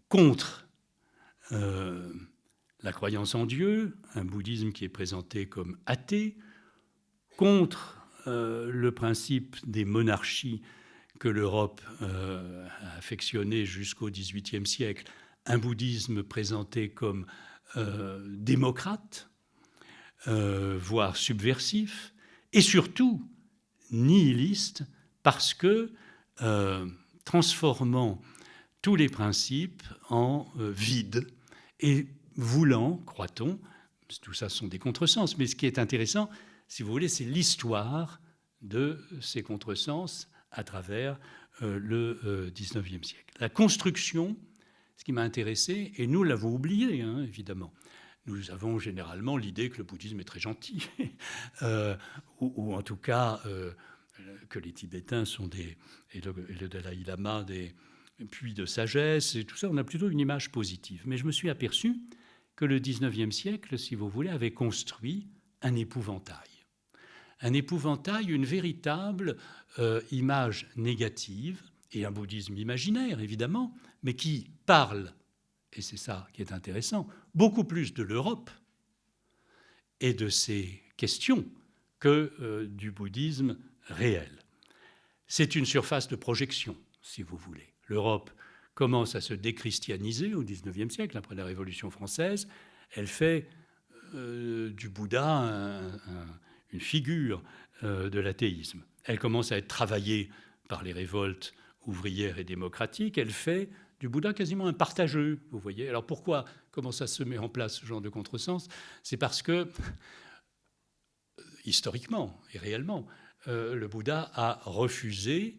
Contre la croyance en Dieu, un bouddhisme qui est présenté comme athée, contre le principe des monarchies que l'Europe a affectionné jusqu'au XVIIIe siècle, un bouddhisme présenté comme démocrate, voire subversif, et surtout nihiliste, parce que transformant tous les principes en vide et voulant, croit-on, tout ça sont des contresens, mais ce qui est intéressant, si vous voulez, c'est l'histoire de ces contresens à travers le XIXe siècle. La construction, ce qui m'a intéressé, et nous l'avons oublié, hein, évidemment, nous avons généralement l'idée que le bouddhisme est très gentil, ou en tout cas que les Tibétains sont et le Dalai Lama des puits de sagesse, et tout ça, on a plutôt une image positive. Mais je me suis aperçu que le XIXe siècle, si vous voulez, avait construit un épouvantail. Un épouvantail, une véritable image négative, et un bouddhisme imaginaire, évidemment, mais qui parle, et c'est ça qui est intéressant, beaucoup plus de l'Europe et de ses questions que du bouddhisme réel. C'est une surface de projection, si vous voulez. L'Europe commence à se déchristianiser au XIXe siècle, après la Révolution française. Elle fait du Bouddha une figure de l'athéisme. Elle commence à être travaillée par les révoltes ouvrières et démocratiques. Elle fait du Bouddha quasiment un partageux, vous voyez. Alors pourquoi, comment ça se met en place, ce genre de contresens? C'est parce que, historiquement et réellement, le Bouddha a refusé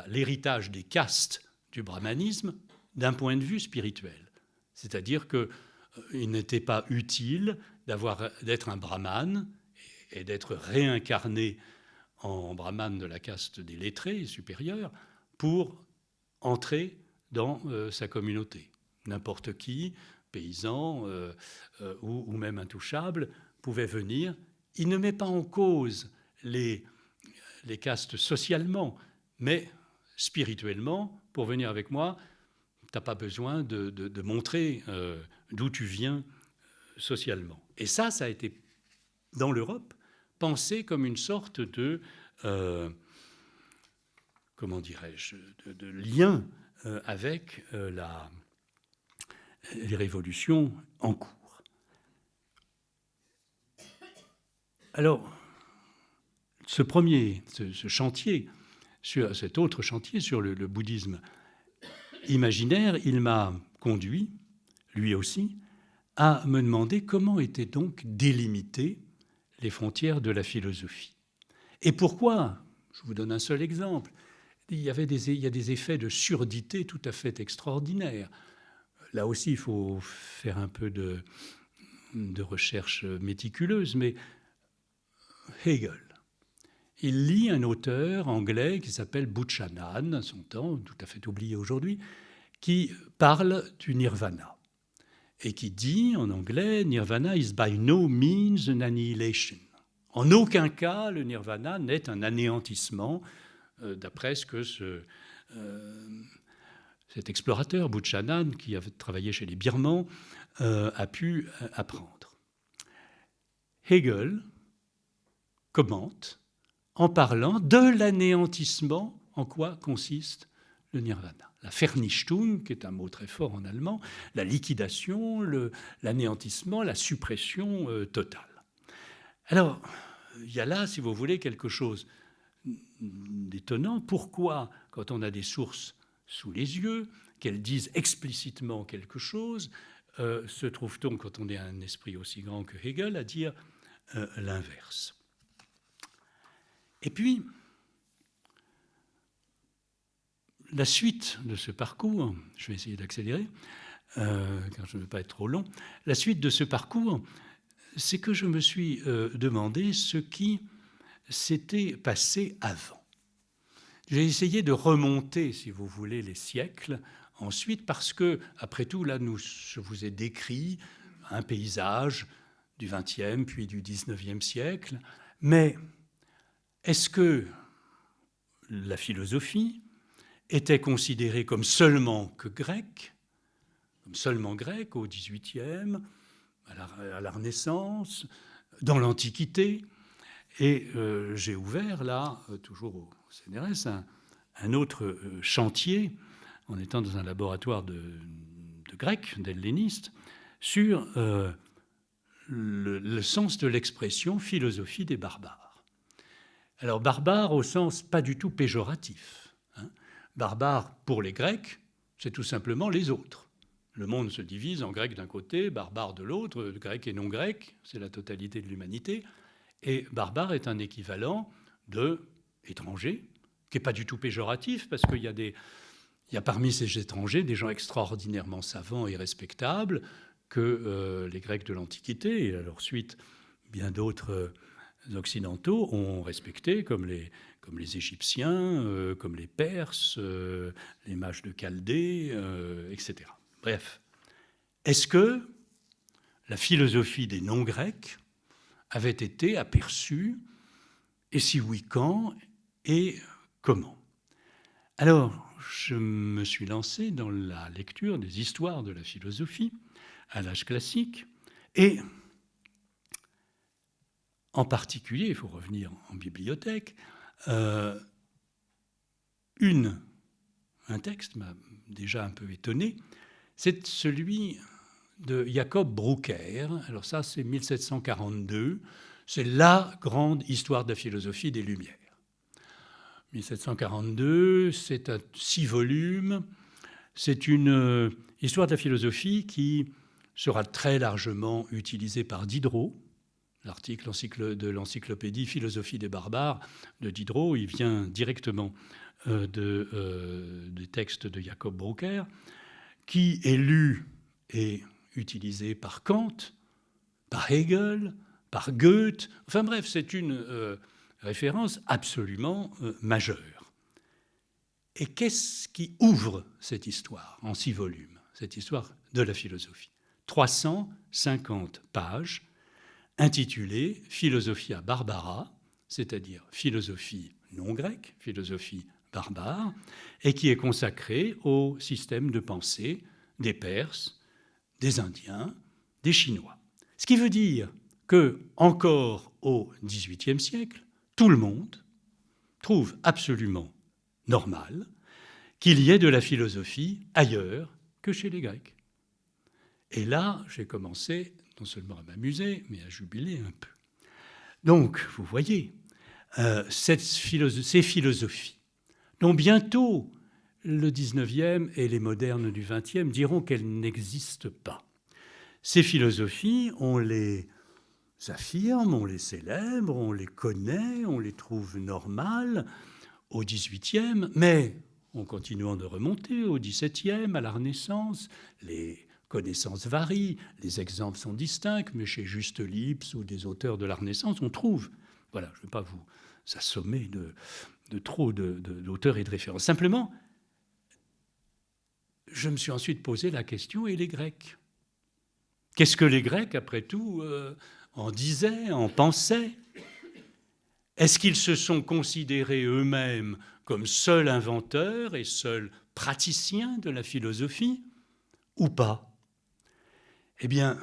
l'héritage des castes du brahmanisme d'un point de vue spirituel. C'est-à-dire qu'il n'était pas utile d'être un brahmane et d'être réincarné en brahmane de la caste des lettrés supérieurs pour entrer dans sa communauté. N'importe qui, paysan ou même intouchable, pouvait venir. Il ne met pas en cause les castes socialement, mais spirituellement, pour venir avec moi, tu n'as pas besoin de montrer d'où tu viens socialement. Et ça a été, dans l'Europe, pensé comme une sorte de, comment dirais-je, de lien avec les révolutions en cours. Alors, ce chantier, cet autre chantier sur le bouddhisme imaginaire, il m'a conduit, lui aussi, à me demander comment étaient donc délimitées les frontières de la philosophie. Et pourquoi? Je vous donne un seul exemple. Il y a des effets de surdité tout à fait extraordinaires. Là aussi, il faut faire un peu de recherche méticuleuse, mais Hegel. Il lit un auteur anglais qui s'appelle Buchanan, à son temps, tout à fait oublié aujourd'hui, qui parle du nirvana et qui dit en anglais « Nirvana is by no means an annihilation ». En aucun cas, le nirvana n'est un anéantissement, d'après ce que cet explorateur, Buchanan, qui a travaillé chez les Birmans, a pu apprendre. Hegel commente en parlant de l'anéantissement, en quoi consiste le nirvana. La Vernichtung, qui est un mot très fort en allemand, la liquidation, l'anéantissement, la suppression totale. Alors, il y a là, si vous voulez, quelque chose d'étonnant. Pourquoi, quand on a des sources sous les yeux, qu'elles disent explicitement quelque chose, se trouve-t-on, quand on est un esprit aussi grand que Hegel, à dire l'inverse? Et puis, la suite de ce parcours, je vais essayer d'accélérer, car je ne veux pas être trop long, la suite de ce parcours, c'est que je me suis demandé ce qui s'était passé avant. J'ai essayé de remonter, si vous voulez, les siècles ensuite, parce que, après tout, là, je vous ai décrit un paysage du XXe puis du XIXe siècle, mais est-ce que la philosophie était considérée comme seulement grecque au XVIIIe, à la Renaissance, dans l'Antiquité? Et j'ai ouvert là, toujours au CNRS, un autre chantier, en étant dans un laboratoire de grec, d'helléniste, sur le sens de l'expression philosophie des barbares. Alors, barbare au sens pas du tout péjoratif. Barbare pour les Grecs, c'est tout simplement les autres. Le monde se divise en grec d'un côté, barbare de l'autre, grec et non grec, c'est la totalité de l'humanité. Et barbare est un équivalent de étranger, qui n'est pas du tout péjoratif, parce qu'il y a parmi ces étrangers des gens extraordinairement savants et respectables que les Grecs de l'Antiquité, et à leur suite bien d'autres occidentaux ont respecté, comme les Égyptiens, comme les Perses, les mages de Chaldée, etc. Bref, est-ce que la philosophie des non-grecs avait été aperçue, et si oui, quand et comment? Alors, je me suis lancé dans la lecture des histoires de la philosophie à l'âge classique, et en particulier, il faut revenir en bibliothèque, un texte m'a déjà un peu étonné, c'est celui de Jacob Brucker. Alors ça, c'est 1742, c'est la grande histoire de la philosophie des Lumières. 1742, c'est un 6 volumes, c'est une histoire de la philosophie qui sera très largement utilisée par Diderot. L'article de l'encyclopédie Philosophie des barbares de Diderot, il vient directement des textes de Jacob Brucker, qui est lu et utilisé par Kant, par Hegel, par Goethe. Enfin bref, c'est une référence absolument majeure. Et qu'est-ce qui ouvre cette histoire en 6 volumes, cette histoire de la philosophie? 350 pages, intitulée Philosophia Barbara, c'est-à-dire philosophie non grecque, philosophie barbare, et qui est consacrée au système de pensée des Perses, des Indiens, des Chinois. Ce qui veut dire que, encore au XVIIIe siècle, tout le monde trouve absolument normal qu'il y ait de la philosophie ailleurs que chez les Grecs. Et là, j'ai commencé non seulement à m'amuser, mais à jubiler un peu. Donc, vous voyez, ces philosophies, dont bientôt le XIXe et les modernes du XXe diront qu'elles n'existent pas. Ces philosophies, on les affirme, on les célèbre, on les connaît, on les trouve normales au XVIIIe, mais en continuant de remonter au XVIIe, à la Renaissance, les connaissances varient, les exemples sont distincts, mais chez Juste Lipse ou des auteurs de la Renaissance, on trouve. Voilà, je ne vais pas vous assommer de trop d'auteurs et de références. Simplement, je me suis ensuite posé la question, et les Grecs? Qu'est-ce que les Grecs, après tout, en disaient, en pensaient? Est-ce qu'ils se sont considérés eux-mêmes comme seuls inventeurs et seuls praticiens de la philosophie, ou pas? Eh bien,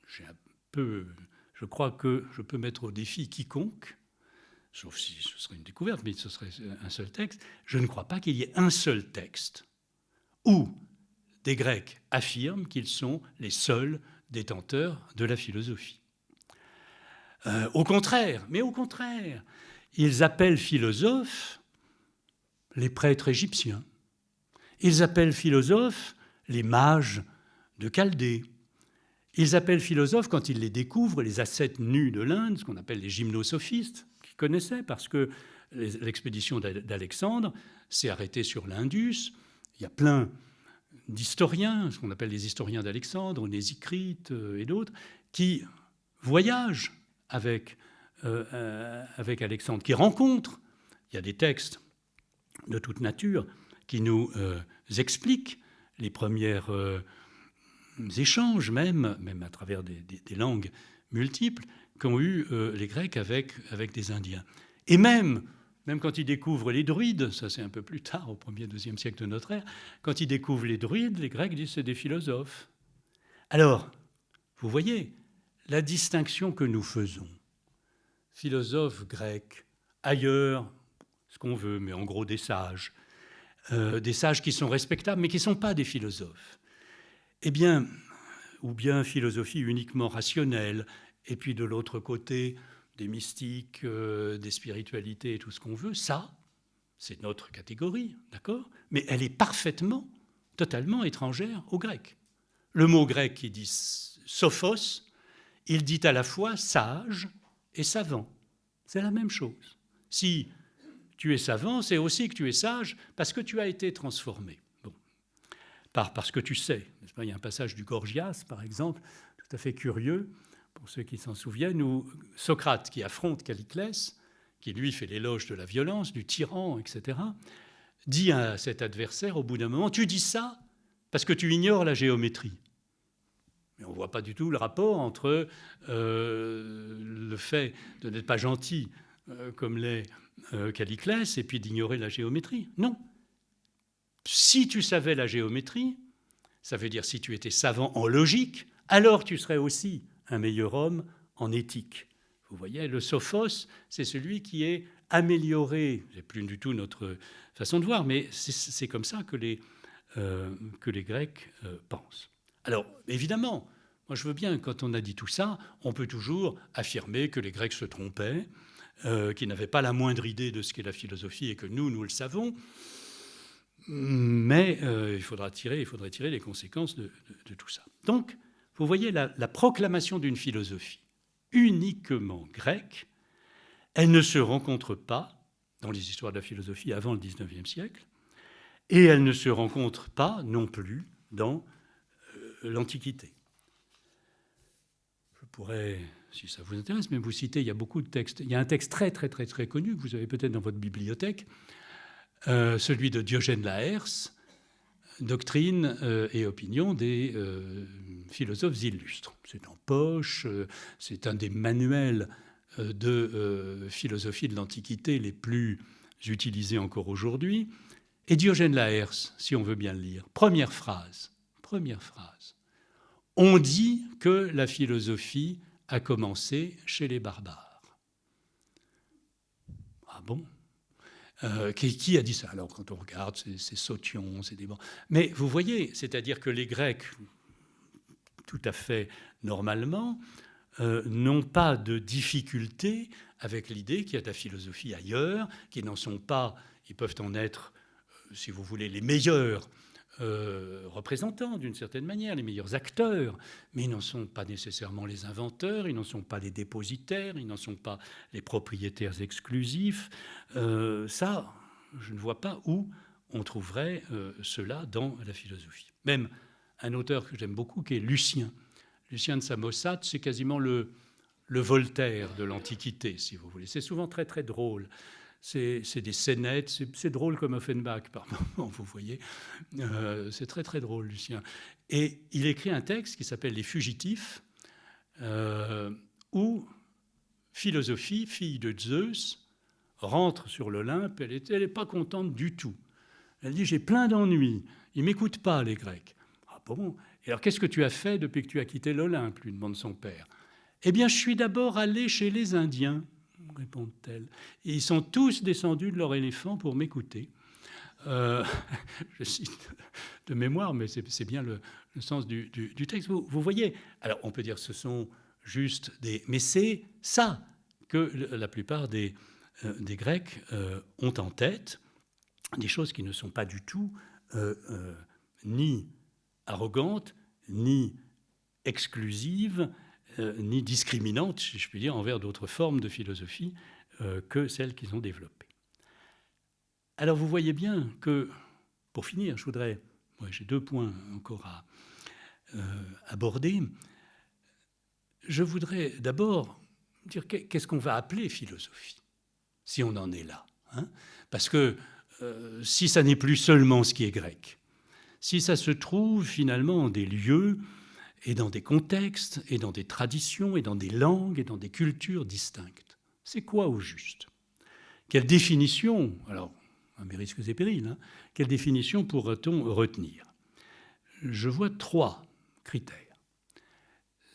je crois que je peux mettre au défi quiconque, sauf si ce serait une découverte, mais ce serait un seul texte, je ne crois pas qu'il y ait un seul texte où des Grecs affirment qu'ils sont les seuls détenteurs de la philosophie. Au contraire, ils appellent philosophes les prêtres égyptiens. Ils appellent philosophes les mages de Chaldée. Ils appellent philosophes, quand ils les découvrent, les ascètes nus de l'Inde, ce qu'on appelle les gymnosophistes, qu'ils connaissaient, parce que l'expédition d'Alexandre s'est arrêtée sur l'Indus. Il y a plein d'historiens, ce qu'on appelle les historiens d'Alexandre, Onésicrite et d'autres, qui voyagent avec Alexandre, qui rencontrent. Il y a des textes de toute nature qui nous expliquent les premiers échanges, même à travers des langues multiples, qu'ont eu les Grecs avec des Indiens. Et même quand ils découvrent les druides, ça c'est un peu plus tard, au 1er, 2e siècle de notre ère, quand ils découvrent les druides, les Grecs disent que c'est des philosophes. Alors, vous voyez, la distinction que nous faisons, philosophes grecs, ailleurs, ce qu'on veut, mais en gros des sages qui sont respectables, mais qui ne sont pas des philosophes, eh bien, ou bien philosophie uniquement rationnelle, et puis de l'autre côté, des mystiques, des spiritualités et tout ce qu'on veut, ça, c'est notre catégorie, d'accord? Mais elle est parfaitement, totalement étrangère au grec. Le mot grec qui dit sophos, il dit à la fois sage et savant. C'est la même chose. Si tu es savant, c'est aussi que tu es sage parce que tu as été transformé. Bon. Parce que tu sais. N'est-ce pas? Il y a un passage du Gorgias, par exemple, tout à fait curieux, pour pour ceux qui s'en souviennent, où Socrate, qui affronte Calliclès, qui lui fait l'éloge de la violence, du tyran, etc., dit à cet adversaire au bout d'un moment, tu dis ça parce que tu ignores la géométrie. Mais on ne voit pas du tout le rapport entre le fait de n'être pas gentil comme l'est Calliclès et puis d'ignorer la géométrie. Non. Si tu savais la géométrie, ça veut dire si tu étais savant en logique, alors tu serais aussi un meilleur homme en éthique. Vous voyez, le sophos, c'est celui qui est amélioré. C'est plus du tout notre façon de voir, mais c'est comme ça que les Grecs pensent. Alors, évidemment, moi je veux bien, quand on a dit tout ça, on peut toujours affirmer que les Grecs se trompaient, qu'ils n'avaient pas la moindre idée de ce qu'est la philosophie et que nous le savons, mais il faudrait tirer les conséquences de tout ça. Donc, vous voyez, la proclamation d'une philosophie uniquement grecque, elle ne se rencontre pas dans les histoires de la philosophie avant le XIXe siècle, et elle ne se rencontre pas non plus dans l'Antiquité. Je pourrais, si ça vous intéresse, même vous citer, il y a beaucoup de textes. Il y a un texte très connu que vous avez peut-être dans votre bibliothèque, celui de Diogène Laërce, Doctrine et opinion des philosophes illustres. C'est en poche, c'est un des manuels de philosophie de l'Antiquité les plus utilisés encore aujourd'hui. Et Diogène Laërce, si on veut bien le lire, première phrase. On dit que la philosophie a commencé chez les barbares. Ah bon ? Qui a dit ça? Alors, quand on regarde, c'est Sotion, c'est des bons. Mais vous voyez, c'est-à-dire que les Grecs, tout à fait normalement, n'ont pas de difficulté avec l'idée qu'il y a de la philosophie ailleurs, qu'ils n'en sont pas, ils peuvent en être, si vous voulez, les meilleurs représentants d'une certaine manière, les meilleurs acteurs, mais ils n'en sont pas nécessairement les inventeurs, ils n'en sont pas les dépositaires, ils n'en sont pas les propriétaires exclusifs. Ça, je ne vois pas où on trouverait cela dans la philosophie. Même un auteur que j'aime beaucoup, qui est Lucien de Samosate, c'est quasiment le Voltaire de l'Antiquité, si vous voulez. C'est souvent très drôle. C'est des scénettes, c'est drôle comme Offenbach par moment, vous voyez. C'est très drôle, Lucien. Et il écrit un texte qui s'appelle « Les fugitifs », où Philosophie, fille de Zeus, rentre sur l'Olympe. Elle n'est pas contente du tout. Elle dit « J'ai plein d'ennuis. Ils ne m'écoutent pas, les Grecs. » Ah bon ? Et alors, qu'est-ce que tu as fait depuis que tu as quitté l'Olympe, lui demande son père. « Eh bien, je suis d'abord allé chez les Indiens. » répond-elle. Et ils sont tous descendus de leur éléphant pour m'écouter. Je cite de mémoire, mais c'est bien le sens du texte. Vous voyez, alors on peut dire que ce sont juste des... Mais c'est ça que la plupart des Grecs ont en tête, des choses qui ne sont pas du tout ni arrogantes, ni exclusives, ni discriminantes, si je puis dire, envers d'autres formes de philosophie que celles qu'ils ont développées. Alors vous voyez bien que, pour finir, j'ai 2 points encore à aborder. Je voudrais d'abord dire qu'est-ce qu'on va appeler philosophie, si on en est là. Parce que si ça n'est plus seulement ce qui est grec, si ça se trouve finalement en des lieux et dans des contextes, et dans des traditions, et dans des langues, et dans des cultures distinctes. C'est quoi au juste? Quelle définition, alors, à mes risques et périls, quelle définition pourra-t-on retenir? Je vois 3 critères.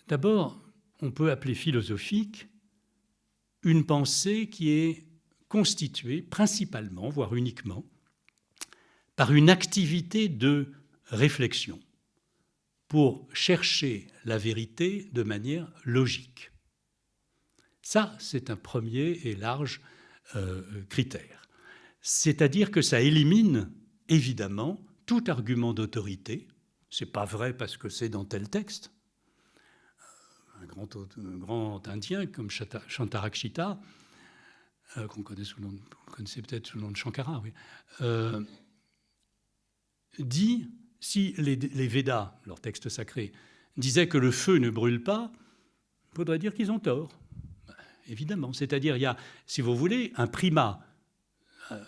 D'abord, on peut appeler philosophique une pensée qui est constituée principalement, voire uniquement, par une activité de réflexion, pour chercher la vérité de manière logique. Ça, c'est un premier et large critère. C'est-à-dire que ça élimine, évidemment, tout argument d'autorité. Ce n'est pas vrai parce que c'est dans tel texte. Un grand Indien comme Shantarakshita, qu'on connaissez peut-être sous le nom de Shankara, oui, dit... Si les Védas, leur texte sacré, disaient que le feu ne brûle pas, il faudrait dire qu'ils ont tort, évidemment. C'est-à-dire, il y a, si vous voulez, un primat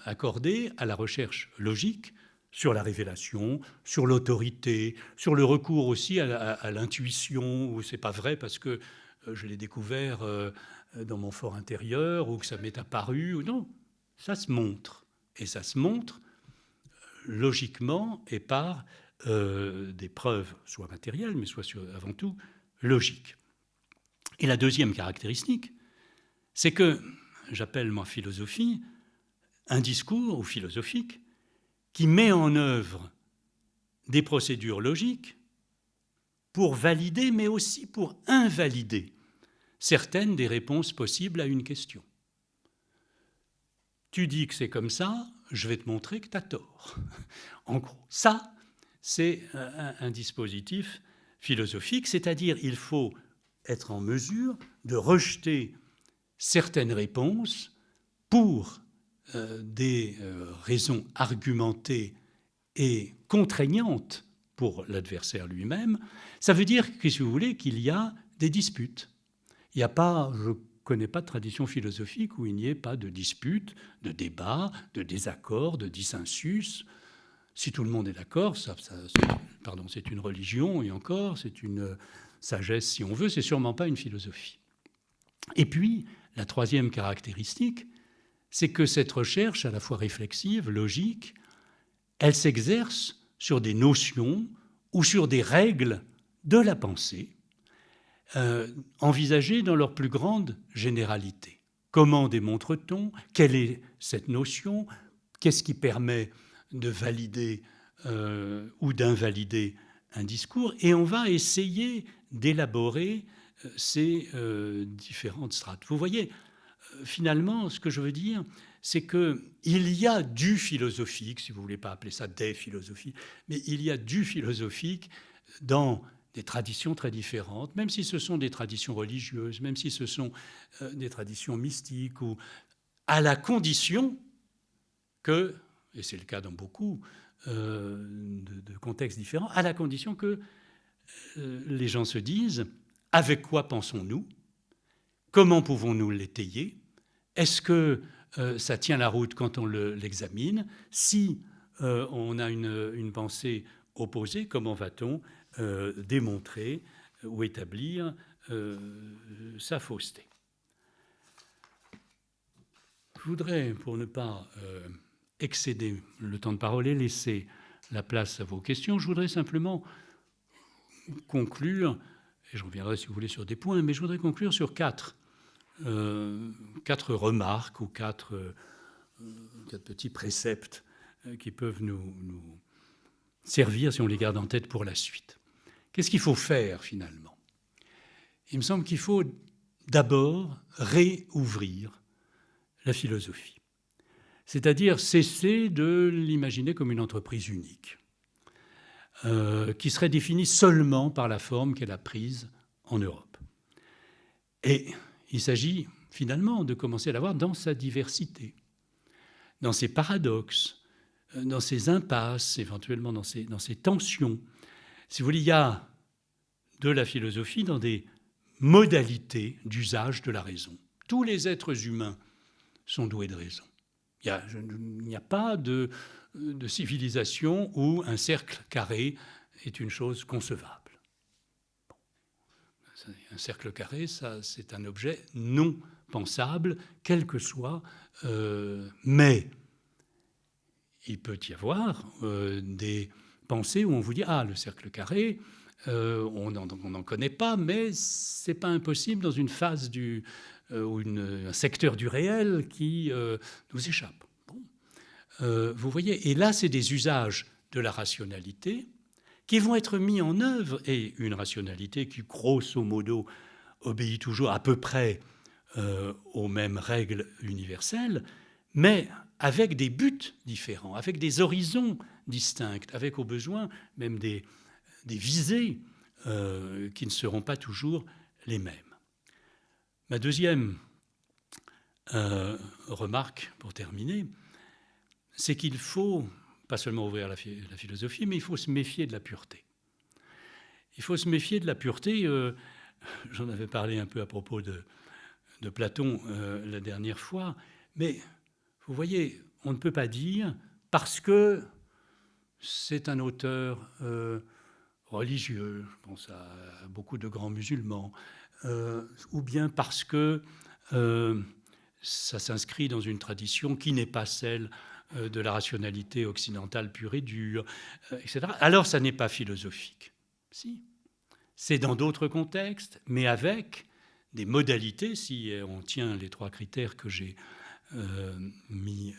accordé à la recherche logique sur la révélation, sur l'autorité, sur le recours aussi à l'intuition, où c'est pas vrai parce que je l'ai découvert dans mon fort intérieur, ou que ça m'est apparu, ou non. Ça se montre. Et ça se montre logiquement et par des preuves, soit matérielles, mais soit avant tout logiques. Et la deuxième caractéristique, c'est que, j'appelle moi philosophie, un discours ou philosophique qui met en œuvre des procédures logiques pour valider, mais aussi pour invalider certaines des réponses possibles à une question. Tu dis que c'est comme ça, je vais te montrer que tu as tort. En gros, ça, c'est un dispositif philosophique, c'est-à-dire il faut être en mesure de rejeter certaines réponses pour des raisons argumentées et contraignantes pour l'adversaire lui-même. Ça veut dire que, si vous voulez, qu'il y a des disputes. Il n'y a pas, je ne connais pas de tradition philosophique où il n'y ait pas de disputes, de débats, de désaccords, de dissensus. Si tout le monde est d'accord, c'est une religion, et encore, c'est une sagesse, si on veut, c'est sûrement pas une philosophie. Et puis, la troisième caractéristique, c'est que cette recherche, à la fois réflexive, logique, elle s'exerce sur des notions ou sur des règles de la pensée, envisagées dans leur plus grande généralité. Comment démontre-t-on? Quelle est cette notion? Qu'est-ce qui permet de valider ou d'invalider un discours? Et on va essayer d'élaborer ces différentes strates. Vous voyez, finalement, ce que je veux dire, c'est qu'il y a du philosophique, si vous ne voulez pas appeler ça des philosophies, mais il y a du philosophique dans des traditions très différentes, même si ce sont des traditions religieuses, même si ce sont des traditions mystiques, ou à la condition que, et c'est le cas dans beaucoup de contextes différents, à la condition que les gens se disent « avec quoi pensons-nous ? Comment pouvons-nous l'étayer ? Est-ce que ça tient la route quand on l'examine ? Si on a une pensée opposée, comment va-t-on démontrer ou établir sa fausseté ? Je voudrais, pour ne pas excéder le temps de parole et laisser la place à vos questions, je voudrais simplement conclure, et je reviendrai si vous voulez sur des points, mais je voudrais conclure sur quatre remarques ou quatre petits préceptes qui peuvent nous servir si on les garde en tête pour la suite. Qu'est-ce qu'il faut faire finalement ? Il me semble qu'il faut d'abord réouvrir la philosophie, c'est-à-dire cesser de l'imaginer comme une entreprise unique, qui serait définie seulement par la forme qu'elle a prise en Europe. Et il s'agit finalement de commencer à la voir dans sa diversité, dans ses paradoxes, dans ses impasses, éventuellement dans ses tensions. Si vous voulez, il y a de la philosophie dans des modalités d'usage de la raison. Tous les êtres humains sont doués de raison. Il n'y a pas de civilisation où un cercle carré est une chose concevable. Un cercle carré, ça, c'est un objet non pensable, quel que soit. Mais il peut y avoir des pensées où on vous dit « Ah, le cercle carré, on n'en connaît pas, mais ce n'est pas impossible dans une phase ou un secteur du réel qui nous échappe. » Bon. Vous voyez, et là, c'est des usages de la rationalité qui vont être mis en œuvre, et une rationalité qui, grosso modo, obéit toujours à peu près aux mêmes règles universelles, mais avec des buts différents, avec des horizons distincts, avec au besoin même des visées qui ne seront pas toujours les mêmes. Ma deuxième remarque, pour terminer, c'est qu'il faut pas seulement ouvrir la philosophie, mais il faut se méfier de la pureté. Il faut se méfier de la pureté J'en avais parlé un peu à propos de Platon la dernière fois, mais vous voyez, on ne peut pas dire parce que c'est un auteur religieux, je pense à beaucoup de grands musulmans, ou bien parce que ça s'inscrit dans une tradition qui n'est pas celle de la rationalité occidentale pure et dure, etc. Alors ça n'est pas philosophique. Si, c'est dans d'autres contextes, mais avec des modalités, si on tient les 3 critères que j'ai mis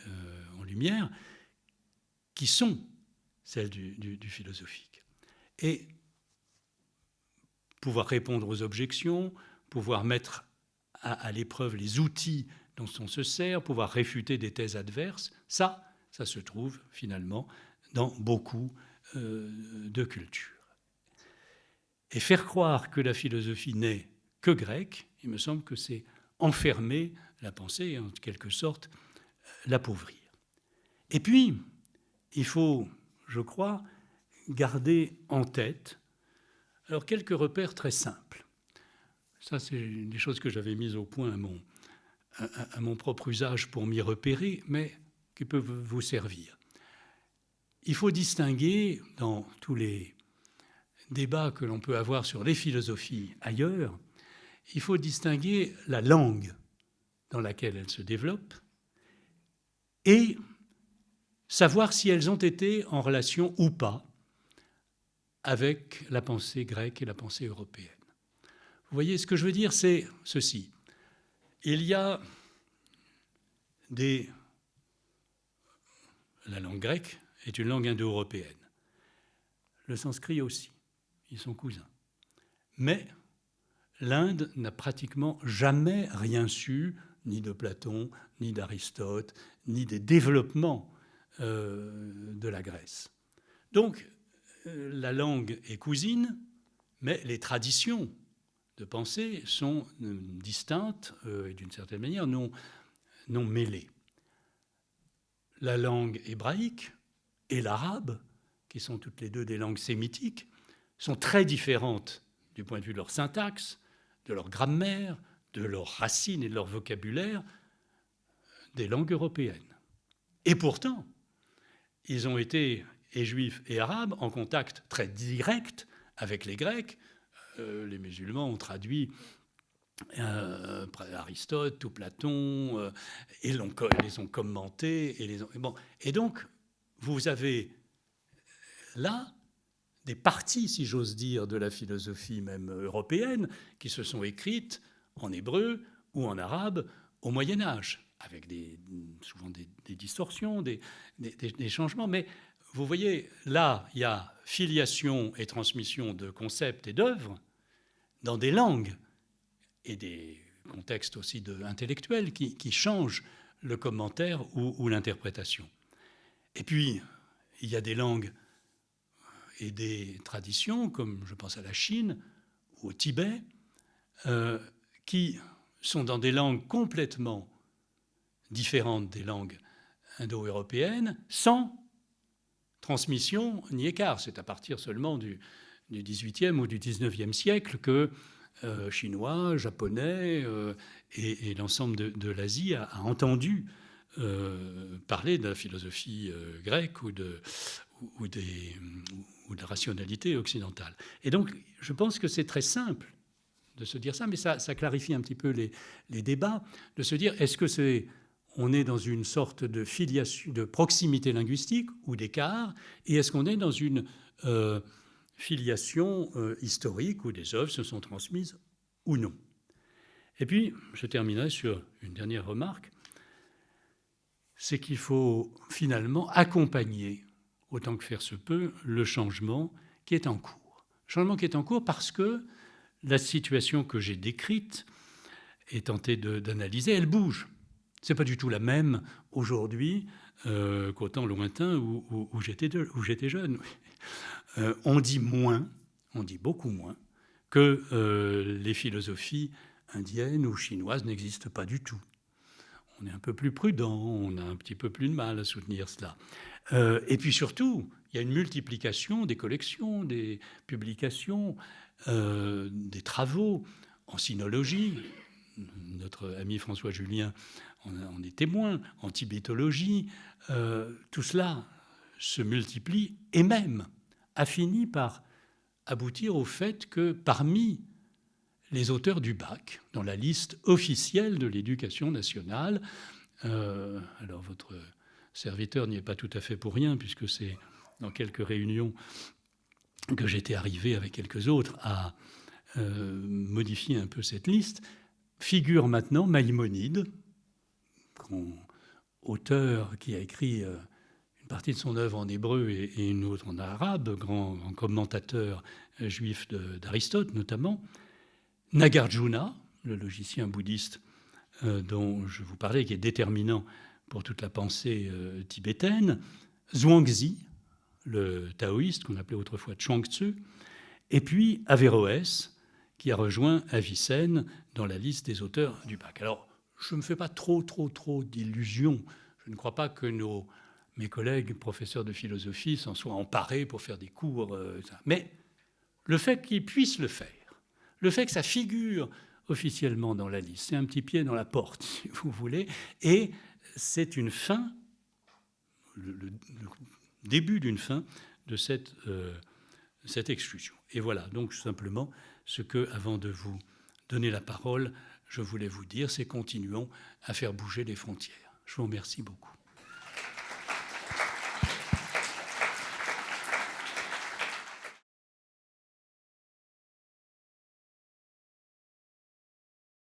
en lumière, qui sont celles du philosophique. Et pouvoir répondre aux objections, pouvoir mettre à l'épreuve les outils dont on se sert, pouvoir réfuter des thèses adverses, ça se trouve finalement dans beaucoup de cultures. Et faire croire que la philosophie n'est que grecque, il me semble que c'est enfermer la pensée et en quelque sorte l'appauvrir. Et puis, il faut, je crois, garder en tête alors quelques repères très simples. Ça, c'est des choses que j'avais mises au point à mon propre usage pour m'y repérer, mais qui peuvent vous servir. Il faut distinguer dans tous les débats que l'on peut avoir sur les philosophies ailleurs, il faut distinguer la langue dans laquelle elles se développent et savoir si elles ont été en relation ou pas avec la pensée grecque et la pensée européenne. Vous voyez, ce que je veux dire, c'est ceci. Il y a la langue grecque est une langue indo-européenne. Le sanskrit aussi. Ils sont cousins. Mais l'Inde n'a pratiquement jamais rien su, ni de Platon, ni d'Aristote, ni des développements de la Grèce. Donc, la langue est cousine, mais les traditions de pensée sont distinctes et d'une certaine manière non mêlées. La langue hébraïque et l'arabe, qui sont toutes les deux des langues sémitiques, sont très différentes du point de vue de leur syntaxe, de leur grammaire, de leurs racines et de leur vocabulaire des langues européennes. Et pourtant, ils ont été, et juifs et arabes, en contact très direct avec les Grecs. Les musulmans ont traduit Aristote ou Platon, et les ont commentés. Et donc, vous avez là des parties, si j'ose dire, de la philosophie même européenne, qui se sont écrites en hébreu ou en arabe au Moyen-Âge, avec souvent des distorsions, des changements. Mais vous voyez, là, il y a filiation et transmission de concepts et d'œuvres dans des langues et des contextes aussi intellectuels qui changent le commentaire ou l'interprétation. Et puis, il y a des langues et des traditions, comme je pense à la Chine ou au Tibet, qui sont dans des langues complètement différentes des langues indo-européennes, sans transmission ni écart. C'est à partir seulement du XVIIIe ou du XIXe siècle que Chinois, Japonais et l'ensemble de l'Asie a entendu parler de la philosophie grecque ou de la rationalité occidentale. Et donc, je pense que c'est très simple de se dire ça, mais ça clarifie un petit peu les débats, de se dire, est-ce que on est dans une sorte de filiation, de proximité linguistique ou d'écart, et est-ce qu'on est dans une filiation historique où des œuvres se sont transmises ou non. Et puis, je terminerai sur une dernière remarque, c'est qu'il faut finalement accompagner, autant que faire se peut, le changement qui est en cours. Le changement qui est en cours parce que la situation que j'ai décrite et tenté d'analyser, elle bouge. Ce n'est pas du tout la même aujourd'hui qu'au temps lointain où j'étais jeune. On dit beaucoup moins que les philosophies indiennes ou chinoises n'existent pas du tout. On est un peu plus prudent, on a un petit peu plus de mal à soutenir cela. Et puis surtout, il y a une multiplication des collections, des publications. des travaux en sinologie. Notre ami François Julien en est témoin, en tibétologie. Tout cela se multiplie et même a fini par aboutir au fait que parmi les auteurs du bac, dans la liste officielle de l'éducation nationale, alors votre serviteur n'y est pas tout à fait pour rien, puisque c'est dans quelques réunions que j'étais arrivé avec quelques autres à modifier un peu cette liste, figure maintenant Maïmonide, grand auteur qui a écrit une partie de son œuvre en hébreu et une autre en arabe, grand commentateur juif d'Aristote notamment, Nagarjuna, le logicien bouddhiste dont je vous parlais, qui est déterminant pour toute la pensée tibétaine, Zhuangzi, le taoïste qu'on appelait autrefois Chuang-Tzu, et puis Averroès, qui a rejoint Avicenne dans la liste des auteurs du bac. Alors, je ne me fais pas trop d'illusions. Je ne crois pas que mes collègues professeurs de philosophie s'en soient emparés pour faire des cours. Mais le fait qu'ils puissent le faire, le fait que ça figure officiellement dans la liste, c'est un petit pied dans la porte, si vous voulez, et c'est une fin, le début d'une fin de cette exclusion. Et voilà, donc simplement ce que, avant de vous donner la parole, je voulais vous dire, c'est continuons à faire bouger les frontières. Je vous remercie beaucoup.